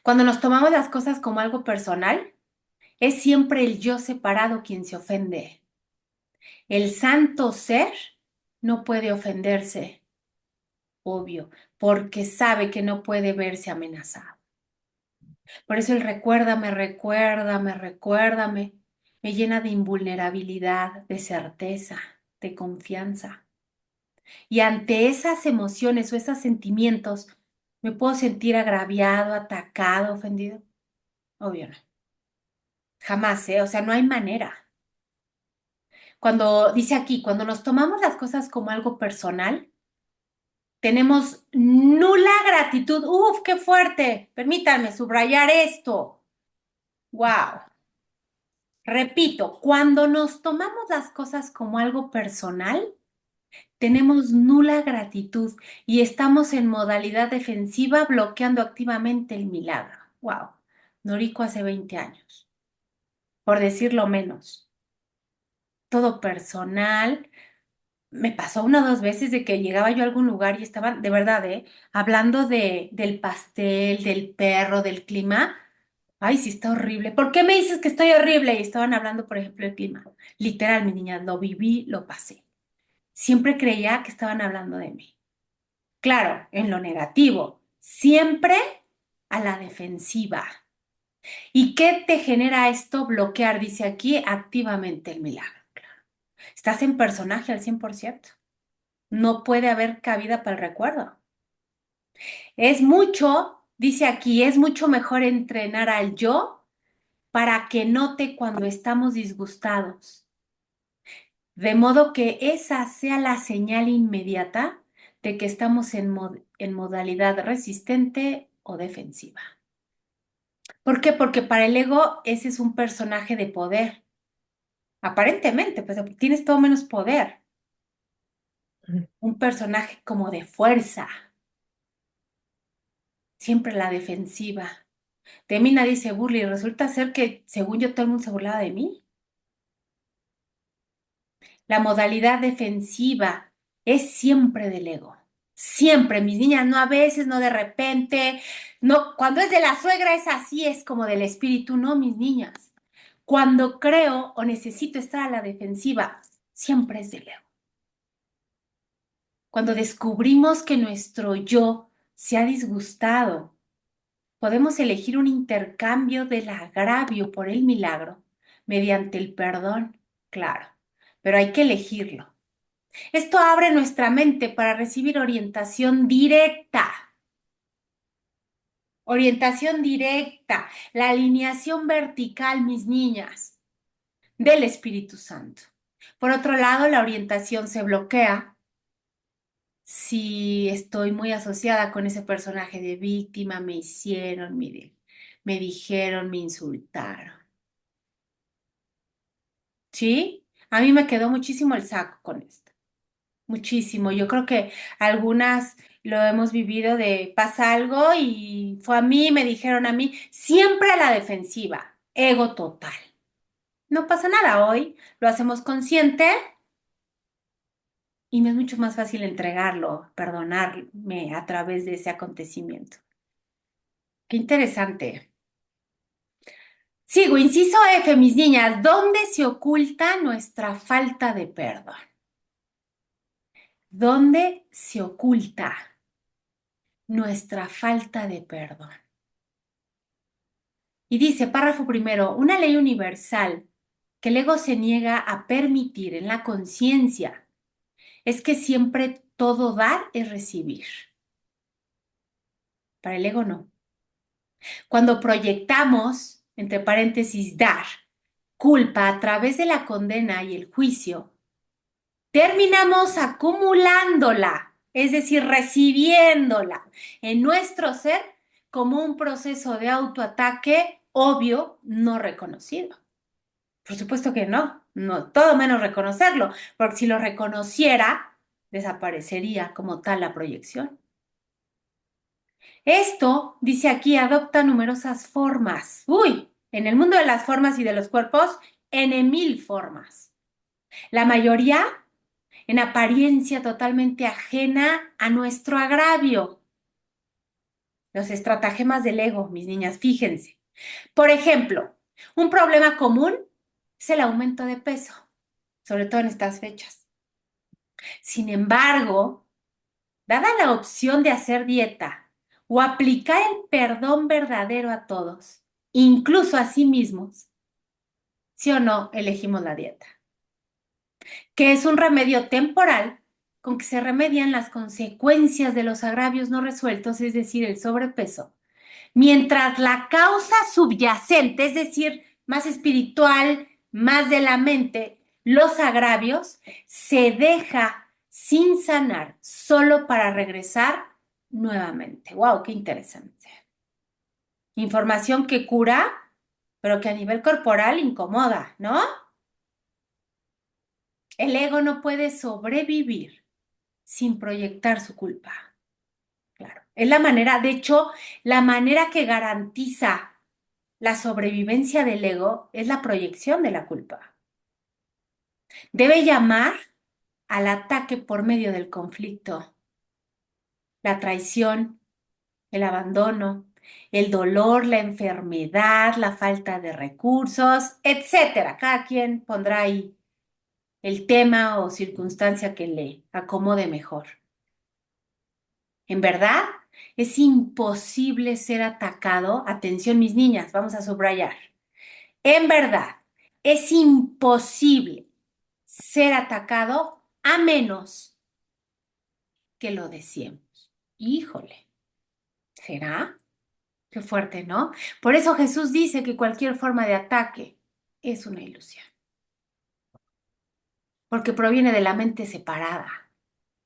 Cuando nos tomamos las cosas como algo personal, es siempre el yo separado quien se ofende. El santo ser no puede ofenderse, obvio, porque sabe que no puede verse amenazado. Por eso el recuérdame, recuérdame, recuérdame, me llena de invulnerabilidad, de certeza, de confianza. Y ante esas emociones o esos sentimientos, ¿me puedo sentir agraviado, atacado, ofendido? Obvio no. Jamás, ¿eh? O sea, no hay manera. Cuando dice aquí, cuando nos tomamos las cosas como algo personal, tenemos nula gratitud. Uf, qué fuerte. Permítanme subrayar esto. Wow. Repito, cuando nos tomamos las cosas como algo personal, tenemos nula gratitud y estamos en modalidad defensiva bloqueando activamente el milagro. Wow. Noriko hace 20 años, por decirlo menos. Todo personal. Me pasó una o dos veces de que llegaba yo a algún lugar y estaban, de verdad, hablando del pastel, del perro, del clima. Ay, sí, está horrible. ¿Por qué me dices que estoy horrible? Y estaban hablando, por ejemplo, del clima. Literal, mi niña, lo viví, lo pasé. Siempre creía que estaban hablando de mí. Claro, en lo negativo. Siempre a la defensiva. ¿Y qué te genera esto? Bloquear, dice aquí, activamente el milagro. Estás en personaje al 100%. No puede haber cabida para el recuerdo. Es mucho, dice aquí, es mucho mejor entrenar al yo para que note cuando estamos disgustados, de modo que esa sea la señal inmediata de que estamos en modalidad resistente o defensiva. ¿Por qué? Porque para el ego ese es un personaje de poder. Aparentemente, pues tienes todo menos poder. Un personaje como de fuerza, siempre la defensiva. De mí nadie se burla y resulta ser que, según yo, todo el mundo se burlaba de mí. La modalidad defensiva es siempre del ego. Siempre, mis niñas, no a veces, no de repente, no, cuando es de la suegra es así, es como del espíritu, no, mis niñas. Cuando creo o necesito estar a la defensiva siempre es del ego. Cuando descubrimos que nuestro yo se ha disgustado, podemos elegir un intercambio del agravio por el milagro mediante el perdón, claro, pero hay que elegirlo. Esto abre nuestra mente para recibir orientación directa. Orientación directa, la alineación vertical, mis niñas, del Espíritu Santo. Por otro lado, la orientación se bloquea si estoy muy asociada con ese personaje de víctima, me hicieron, me dijeron, me insultaron. ¿Sí? A mí me quedó muchísimo el saco con esto. Muchísimo. Yo creo que algunas lo hemos vivido de pasa algo y fue a mí, me dijeron a mí, siempre a la defensiva, ego total. No pasa nada hoy, lo hacemos consciente y me es mucho más fácil entregarlo, perdonarme a través de ese acontecimiento. Qué interesante. Sigo, inciso F, mis niñas, ¿dónde se oculta nuestra falta de perdón? ¿Dónde se oculta nuestra falta de perdón? Y dice, párrafo primero, una ley universal que el ego se niega a permitir en la conciencia es que siempre todo dar es recibir. Para el ego no. Cuando proyectamos, entre paréntesis, dar, culpa a través de la condena y el juicio, terminamos acumulándola, es decir, recibiéndola en nuestro ser como un proceso de autoataque obvio, no reconocido. Por supuesto que no, no, todo menos reconocerlo, porque si lo reconociera, desaparecería como tal la proyección. Esto, dice aquí, adopta numerosas formas. Uy, en el mundo de las formas y de los cuerpos, en mil formas. La mayoría en apariencia totalmente ajena a nuestro agravio. Los estratagemas del ego, mis niñas, fíjense. Por ejemplo, un problema común es el aumento de peso, sobre todo en estas fechas. Sin embargo, dada la opción de hacer dieta o aplicar el perdón verdadero a todos, incluso a sí mismos, sí o no elegimos la dieta, que es un remedio temporal con que se remedian las consecuencias de los agravios no resueltos, es decir, el sobrepeso, mientras la causa subyacente, es decir, más espiritual, más de la mente, los agravios, se deja sin sanar, solo para regresar nuevamente. ¡Wow! ¡Qué interesante! Información que cura, pero que a nivel corporal incomoda, ¿no? El ego no puede sobrevivir sin proyectar su culpa. Claro. Es la manera, de hecho, la manera que garantiza la sobrevivencia del ego es la proyección de la culpa. Debe llamar al ataque por medio del conflicto, la traición, el abandono, el dolor, la enfermedad, la falta de recursos, etcétera. Cada quien pondrá ahí el tema o circunstancia que le acomode mejor. En verdad, es imposible ser atacado. Atención, mis niñas, vamos a subrayar. En verdad, es imposible ser atacado a menos que lo deseemos. Híjole, ¿será? Qué fuerte, ¿no? Por eso Jesús dice que cualquier forma de ataque es una ilusión, porque proviene de la mente separada,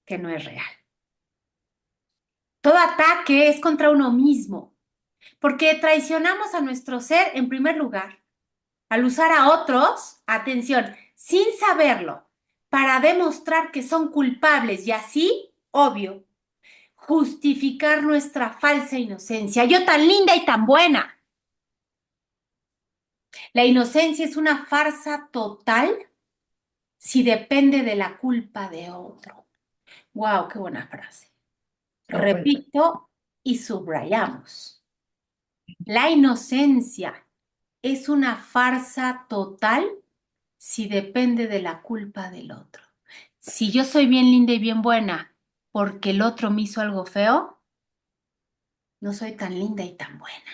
que no es real. Todo ataque es contra uno mismo, porque traicionamos a nuestro ser en primer lugar, al usar a otros, atención, sin saberlo, para demostrar que son culpables y así, obvio, justificar nuestra falsa inocencia. Yo tan linda y tan buena. La inocencia es una farsa total si depende de la culpa de otro. ¡Wow! ¡Qué buena frase! Oh, bueno, Repito y subrayamos. La inocencia es una farsa total si depende de la culpa del otro. Si yo soy bien linda y bien buena porque el otro me hizo algo feo, no soy tan linda y tan buena.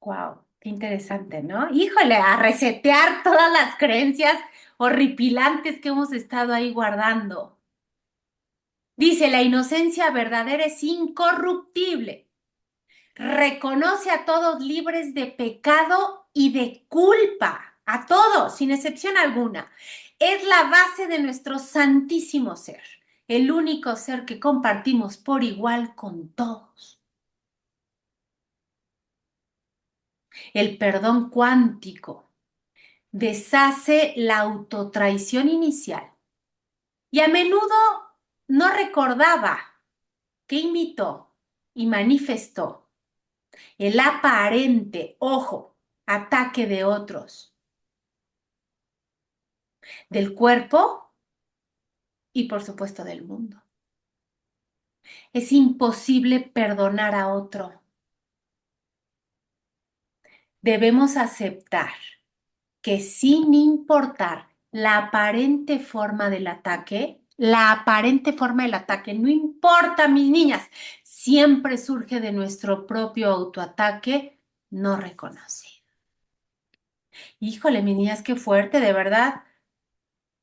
Wow, qué interesante, ¿no? Híjole, a resetear todas las creencias horripilantes que hemos estado ahí guardando. Dice, la inocencia verdadera es incorruptible. Reconoce a todos libres de pecado y de culpa, a todos, sin excepción alguna. Es la base de nuestro santísimo ser, el único ser que compartimos por igual con todos. El perdón cuántico deshace la autotraición inicial y a menudo no recordaba que imitó y manifestó el aparente, ojo, ataque de otros, del cuerpo y por supuesto del mundo. Es imposible perdonar a otro. Debemos aceptar que sin importar la aparente forma del ataque, no importa, mis niñas, siempre surge de nuestro propio autoataque no reconocido. Híjole, mis niñas, qué fuerte, de verdad.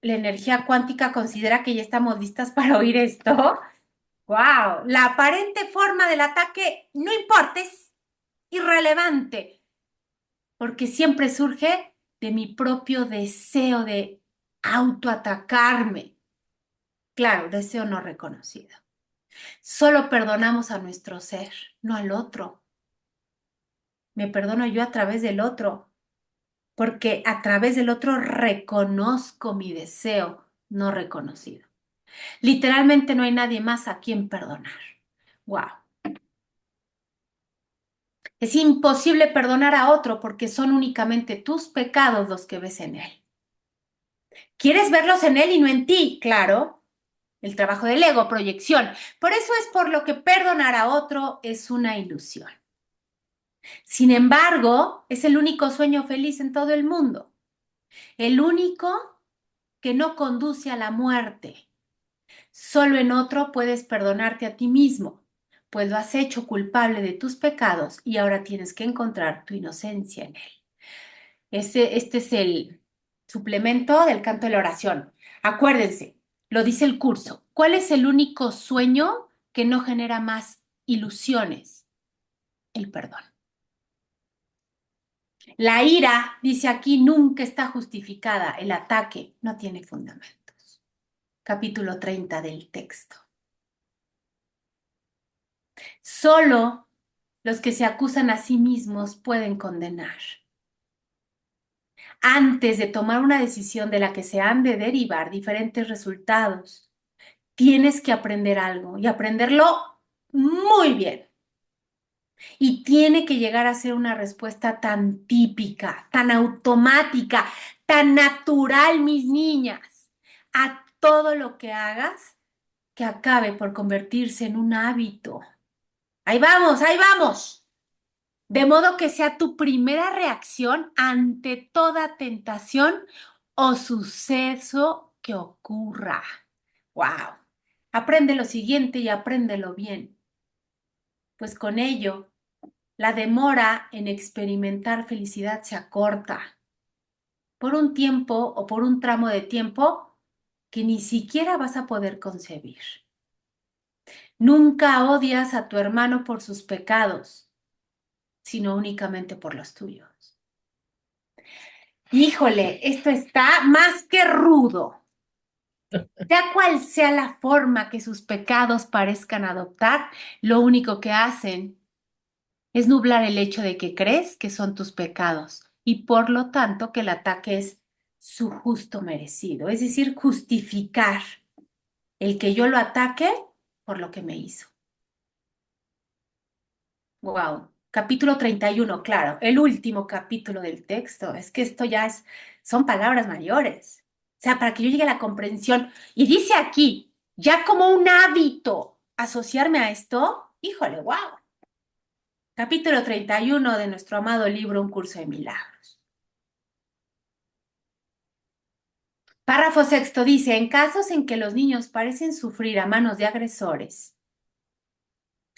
La energía cuántica considera que ya estamos listas para oír esto. ¡Wow! La aparente forma del ataque no importa, es irrelevante, porque siempre surge de mi propio deseo de autoatacarme. Claro, deseo no reconocido. Solo perdonamos a nuestro ser, no al otro. Me perdono yo a través del otro, porque a través del otro reconozco mi deseo no reconocido. Literalmente no hay nadie más a quien perdonar. ¡Wow! Es imposible perdonar a otro porque son únicamente tus pecados los que ves en él. ¿Quieres verlos en él y no en ti? Claro. El trabajo del ego, proyección. Por eso es por lo que perdonar a otro es una ilusión. Sin embargo, es el único sueño feliz en todo el mundo. El único que no conduce a la muerte. Solo en otro puedes perdonarte a ti mismo, pues lo has hecho culpable de tus pecados y ahora tienes que encontrar tu inocencia en él. Este es el suplemento del canto de la oración. Acuérdense, lo dice el curso. ¿Cuál es el único sueño que no genera más ilusiones? El perdón. La ira, dice aquí, nunca está justificada. El ataque no tiene fundamentos. Capítulo 30 del texto. Solo los que se acusan a sí mismos pueden condenar. Antes de tomar una decisión de la que se han de derivar diferentes resultados, tienes que aprender algo y aprenderlo muy bien. Y tiene que llegar a ser una respuesta tan típica, tan automática, tan natural, mis niñas, a todo lo que hagas que acabe por convertirse en un hábito. Ahí vamos, ahí vamos. De modo que sea tu primera reacción ante toda tentación o suceso que ocurra. ¡Wow! Aprende lo siguiente y apréndelo bien, pues con ello la demora en experimentar felicidad se acorta por un tiempo o por un tramo de tiempo que ni siquiera vas a poder concebir. Nunca odias a tu hermano por sus pecados, sino únicamente por los tuyos. Híjole, esto está más que rudo. Sea cual sea la forma que sus pecados parezcan adoptar, lo único que hacen es nublar el hecho de que crees que son tus pecados y por lo tanto que el ataque es su justo merecido, es decir, justificar el que yo lo ataque por lo que me hizo. Wow. Capítulo 31, claro, el último capítulo del texto. Es que esto ya son palabras mayores. O sea, para que yo llegue a la comprensión. Y dice aquí, ya como un hábito asociarme a esto, híjole, wow. Capítulo 31 de nuestro amado libro Un curso de milagros. Párrafo sexto dice, en casos en que los niños parecen sufrir a manos de agresores,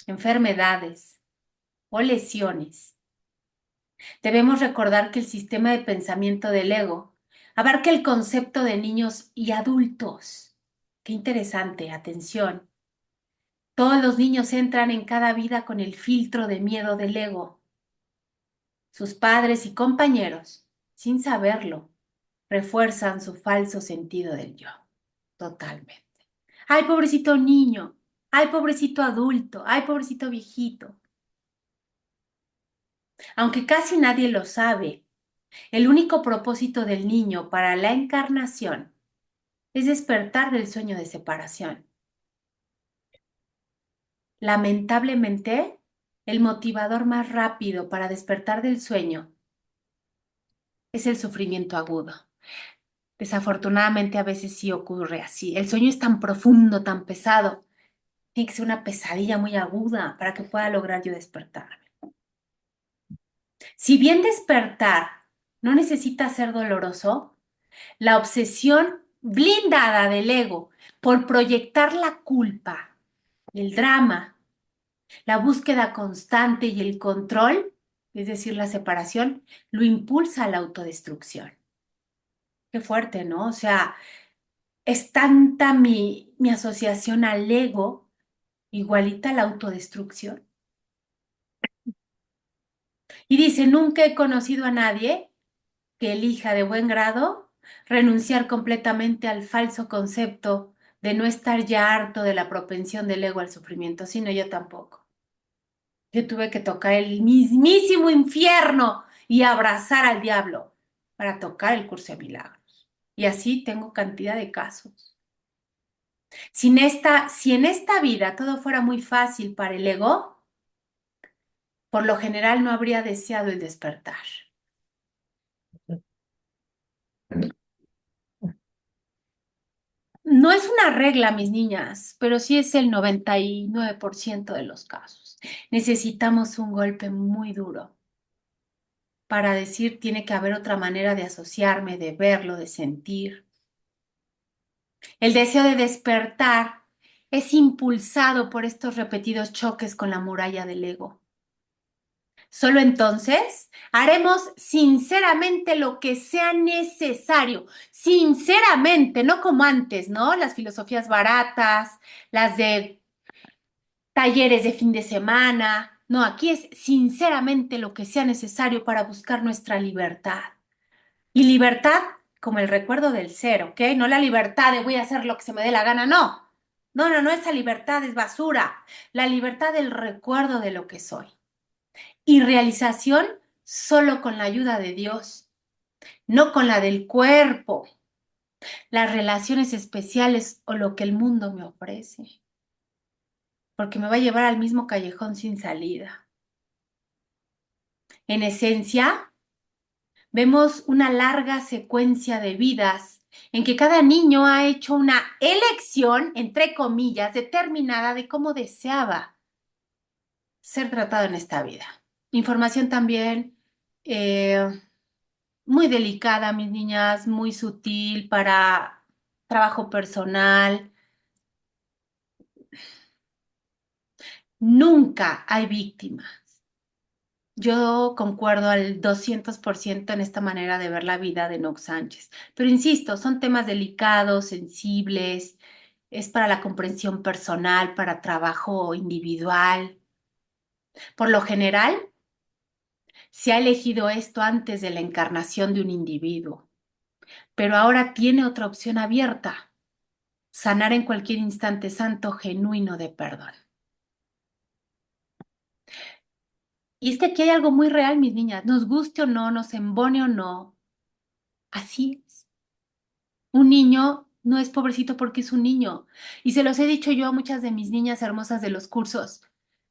enfermedades o lesiones, debemos recordar que el sistema de pensamiento del ego abarca el concepto de niños y adultos. Qué interesante, atención. Todos los niños entran en cada vida con el filtro de miedo del ego. Sus padres y compañeros, sin saberlo, refuerzan su falso sentido del yo. Totalmente. Ay, pobrecito niño. Ay, pobrecito adulto. Ay, pobrecito viejito. Aunque casi nadie lo sabe, el único propósito del niño para la encarnación es despertar del sueño de separación. Lamentablemente, el motivador más rápido para despertar del sueño es el sufrimiento agudo. Desafortunadamente, a veces sí ocurre así. El sueño es tan profundo, tan pesado. Tiene que ser una pesadilla muy aguda para que pueda lograr yo despertarme. Si bien despertar no necesita ser doloroso, la obsesión blindada del ego por proyectar la culpa, el drama, la búsqueda constante y el control, es decir, la separación, lo impulsa a la autodestrucción. Qué fuerte, ¿no? O sea, es tanta mi asociación al ego, igualita a la autodestrucción. Y dice, nunca he conocido a nadie que elija de buen grado renunciar completamente al falso concepto de no estar ya harto de la propensión del ego al sufrimiento, sino yo tampoco. Yo tuve que tocar el mismísimo infierno y abrazar al diablo para tocar el curso de milagros. Y así tengo cantidad de casos. Si en esta vida todo fuera muy fácil para el ego, por lo general no habría deseado el despertar. No es una regla, mis niñas, pero sí es el 99% de los casos. Necesitamos un golpe muy duro para decir tiene que haber otra manera de asociarme, de verlo, de sentir. El deseo de despertar es impulsado por estos repetidos choques con la muralla del ego. Solo entonces haremos sinceramente lo que sea necesario, sinceramente, no como antes, ¿no? Las filosofías baratas, las de talleres de fin de semana. No, aquí es sinceramente lo que sea necesario para buscar nuestra libertad. Y libertad como el recuerdo del ser, ¿ok? No la libertad de voy a hacer lo que se me dé la gana, no. No, no, no, esa libertad es basura. La libertad del recuerdo de lo que soy. Y realización solo con la ayuda de Dios, no con la del cuerpo, las relaciones especiales o lo que el mundo me ofrece, porque me va a llevar al mismo callejón sin salida. En esencia, vemos una larga secuencia de vidas en que cada niño ha hecho una elección, entre comillas, determinada de cómo deseaba ser tratado en esta vida. Información también muy delicada, mis niñas, muy sutil para trabajo personal. Nunca hay víctimas. Yo concuerdo al 200% en esta manera de ver la vida de Nox Sánchez. Pero insisto, son temas delicados, sensibles, es para la comprensión personal, para trabajo individual. Por lo general, se ha elegido esto antes de la encarnación de un individuo, pero ahora tiene otra opción abierta: sanar en cualquier instante santo genuino de perdón. Y es que aquí hay algo muy real, mis niñas, nos guste o no, nos embone o no, así es. Un niño no es pobrecito porque es un niño. Y se los he dicho yo a muchas de mis niñas hermosas de los cursos.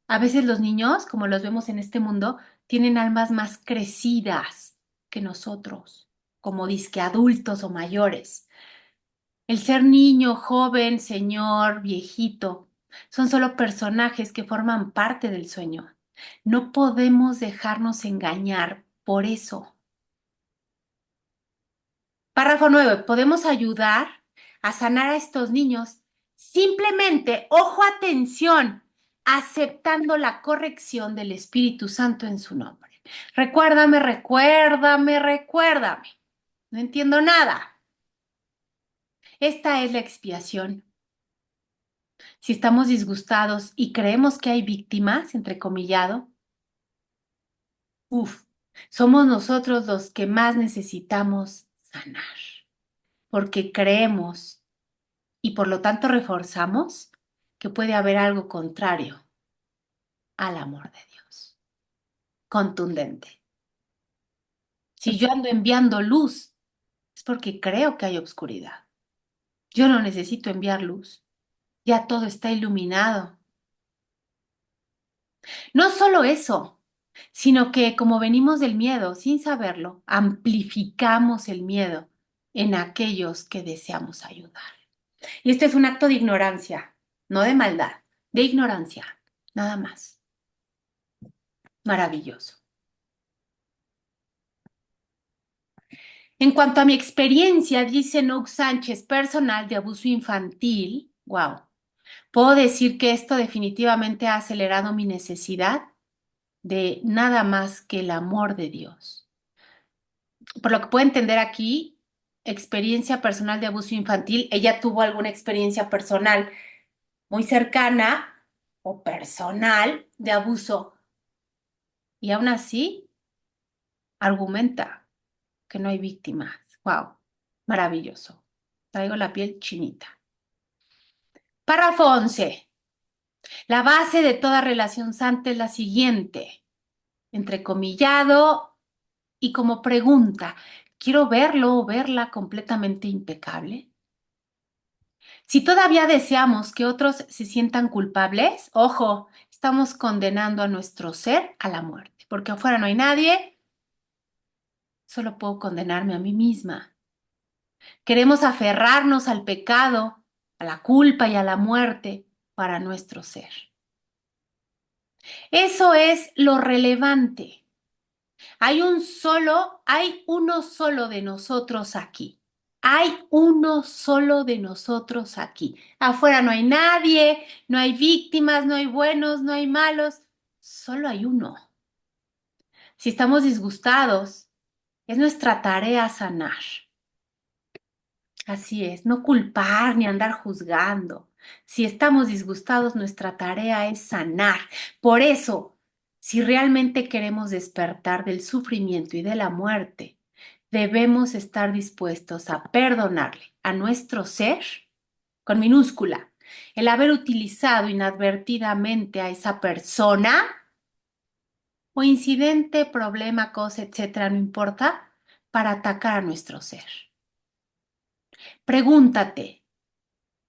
A veces los niños, como los vemos en este mundo, tienen almas más crecidas que nosotros, como disque adultos o mayores. El ser niño, joven, señor, viejito, son solo personajes que forman parte del sueño. No podemos dejarnos engañar por eso. Párrafo 9. Podemos ayudar a sanar a estos niños simplemente, ojo, atención, aceptando la corrección del Espíritu Santo en su nombre. Recuérdame, recuérdame, recuérdame. No entiendo nada. Esta es la expiación. Si estamos disgustados y creemos que hay víctimas, entrecomillado, somos nosotros los que más necesitamos sanar, porque creemos y por lo tanto reforzamos que puede haber algo contrario al amor de Dios. Contundente. Si yo ando enviando luz, es porque creo que hay oscuridad. Yo no necesito enviar luz. Ya todo está iluminado. No solo eso, sino que como venimos del miedo, sin saberlo, amplificamos el miedo en aquellos que deseamos ayudar. Y este es un acto de ignorancia, no de maldad, de ignorancia, nada más. Maravilloso. En cuanto a mi experiencia, dice Nouk Sánchez, personal de abuso infantil, wow, puedo decir que esto definitivamente ha acelerado mi necesidad de nada más que el amor de Dios. Por lo que puedo entender aquí, experiencia personal de abuso infantil, ella tuvo alguna experiencia personal muy cercana o personal de abuso y aún así argumenta que no hay víctimas. Wow, maravilloso. Traigo la piel chinita. Párrafo 11. La base de toda relación santa es la siguiente, entrecomillado y como pregunta, ¿quiero verlo o verla completamente impecable? Si todavía deseamos que otros se sientan culpables, ojo, estamos condenando a nuestro ser a la muerte, porque afuera no hay nadie, solo puedo condenarme a mí misma. Queremos aferrarnos al pecado, a la culpa y a la muerte para nuestro ser. Eso es lo relevante. Hay uno solo de nosotros aquí. Hay uno solo de nosotros aquí. Afuera no hay nadie, no hay víctimas, no hay buenos, no hay malos. Solo hay uno. Si estamos disgustados, es nuestra tarea sanar. Así es, no culpar ni andar juzgando. Si estamos disgustados, nuestra tarea es sanar. Por eso, si realmente queremos despertar del sufrimiento y de la muerte, debemos estar dispuestos a perdonarle a nuestro ser, con minúscula, el haber utilizado inadvertidamente a esa persona o incidente, problema, cosa, etcétera, no importa, para atacar a nuestro ser. Pregúntate,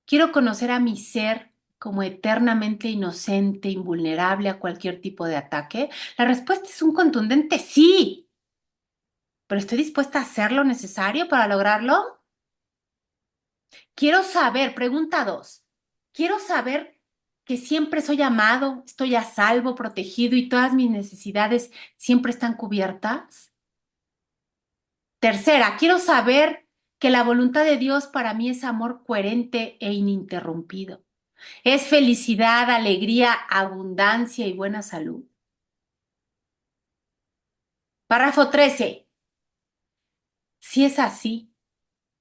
¿quiero conocer a mi ser como eternamente inocente, invulnerable a cualquier tipo de ataque? La respuesta es un contundente sí. ¿Pero estoy dispuesta a hacer lo necesario para lograrlo? Quiero saber, pregunta 2, quiero saber que siempre soy amado, estoy a salvo, protegido y todas mis necesidades siempre están cubiertas. Tercera, quiero saber que la voluntad de Dios para mí es amor coherente e ininterrumpido. Es felicidad, alegría, abundancia y buena salud. Párrafo 13. Si es así,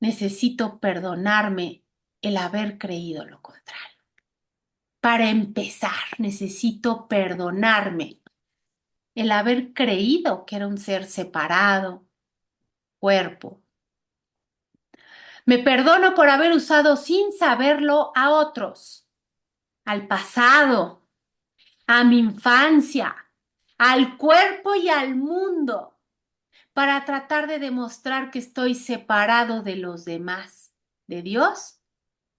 necesito perdonarme el haber creído lo contrario. Para empezar, necesito perdonarme el haber creído que era un ser separado, cuerpo. Me perdono por haber usado sin saberlo a otros, al pasado, a mi infancia, al cuerpo y al mundo, para tratar de demostrar que estoy separado de los demás, de Dios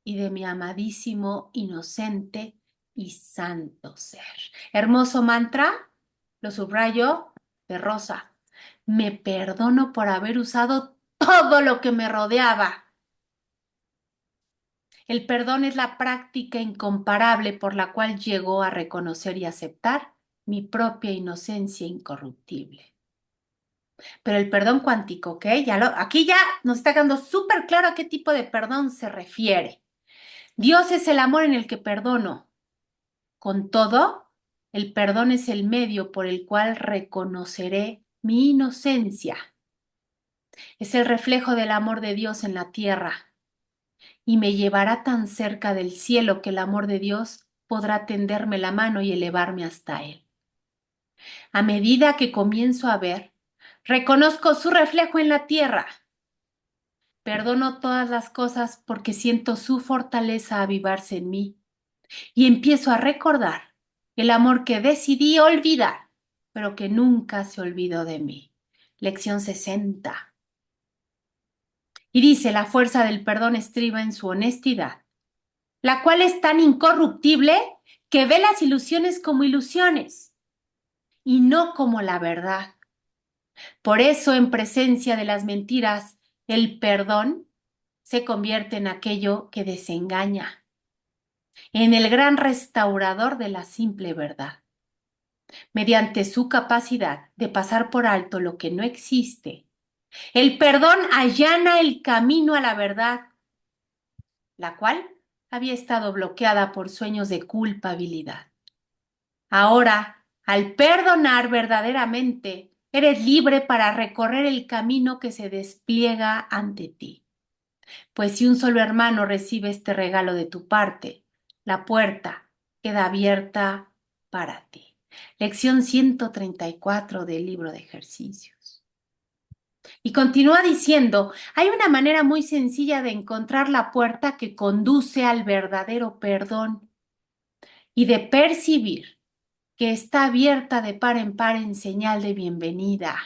y de mi amadísimo, inocente y santo ser. Hermoso mantra, lo subrayo de rosa. Me perdono por haber usado todo lo que me rodeaba. El perdón es la práctica incomparable por la cual llego a reconocer y aceptar mi propia inocencia incorruptible. Pero el perdón cuántico, ¿ok? Aquí ya nos está quedando súper claro a qué tipo de perdón se refiere. Dios es el amor en el que perdono. Con todo, el perdón es el medio por el cual reconoceré mi inocencia. Es el reflejo del amor de Dios en la tierra y me llevará tan cerca del cielo que el amor de Dios podrá tenderme la mano y elevarme hasta él. A medida que comienzo a ver, reconozco su reflejo en la tierra. Perdono todas las cosas porque siento su fortaleza avivarse en mí y empiezo a recordar el amor que decidí olvidar, pero que nunca se olvidó de mí. Lección 60. Y dice, la fuerza del perdón estriba en su honestidad, la cual es tan incorruptible que ve las ilusiones como ilusiones y no como la verdad. Por eso, en presencia de las mentiras, el perdón se convierte en aquello que desengaña, en el gran restaurador de la simple verdad. Mediante su capacidad de pasar por alto lo que no existe, el perdón allana el camino a la verdad, la cual había estado bloqueada por sueños de culpabilidad. Ahora, al perdonar verdaderamente, eres libre para recorrer el camino que se despliega ante ti. Pues si un solo hermano recibe este regalo de tu parte, la puerta queda abierta para ti. Lección 134 del libro de ejercicios. Y continúa diciendo, hay una manera muy sencilla de encontrar la puerta que conduce al verdadero perdón y de percibir que está abierta de par en par en señal de bienvenida.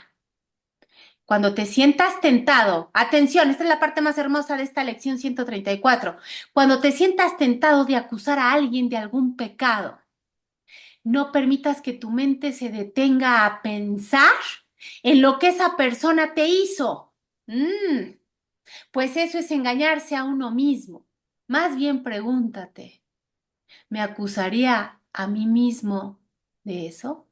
Cuando te sientas tentado, atención, esta es la parte más hermosa de esta lección 134. Cuando te sientas tentado de acusar a alguien de algún pecado, no permitas que tu mente se detenga a pensar en lo que esa persona te hizo. Pues eso es engañarse a uno mismo. Más bien pregúntate, ¿me acusaría a mí mismo de eso?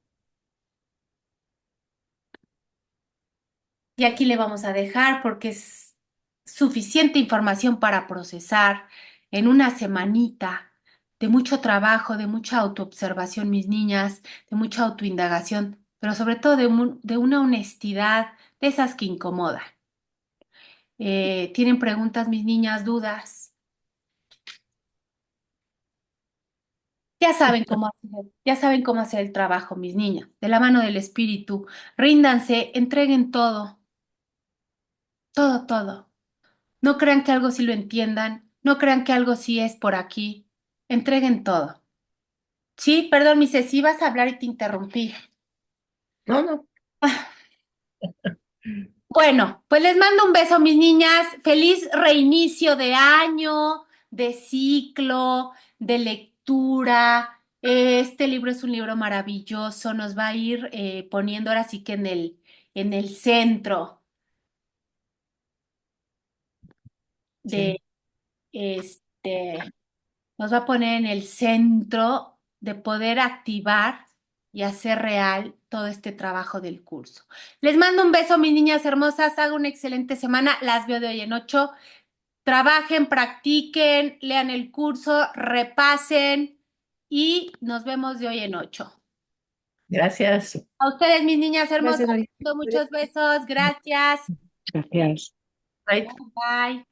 Y aquí le vamos a dejar porque es suficiente información para procesar en una semanita de mucho trabajo, de mucha autoobservación, mis niñas, de mucha autoindagación, pero sobre todo de una honestidad de esas que incomoda. ¿Tienen preguntas, mis niñas, dudas? Ya saben cómo hacer el trabajo, mis niñas, de la mano del espíritu. Ríndanse, entreguen todo, todo, todo. No crean que algo sí lo entiendan, no crean que algo sí es por aquí. Entreguen todo. Sí, perdón, mi Ceci, ibas a hablar y te interrumpí. No, no. Bueno, pues les mando un beso, mis niñas. Feliz reinicio de año, de ciclo, de lectura. Este libro es un libro maravilloso, nos va a ir poniendo ahora sí que en el centro Sí. de este. Nos va a poner en el centro de poder activar y hacer real todo este trabajo del curso. Les mando un beso, mis niñas hermosas. Hagan una excelente semana. Las veo de hoy en 8. Trabajen, practiquen, lean el curso, repasen y nos vemos de hoy en 8. Gracias. A ustedes, mis niñas hermosas, Gracias, María. muchos besos. Gracias. Gracias. Bye. Bye.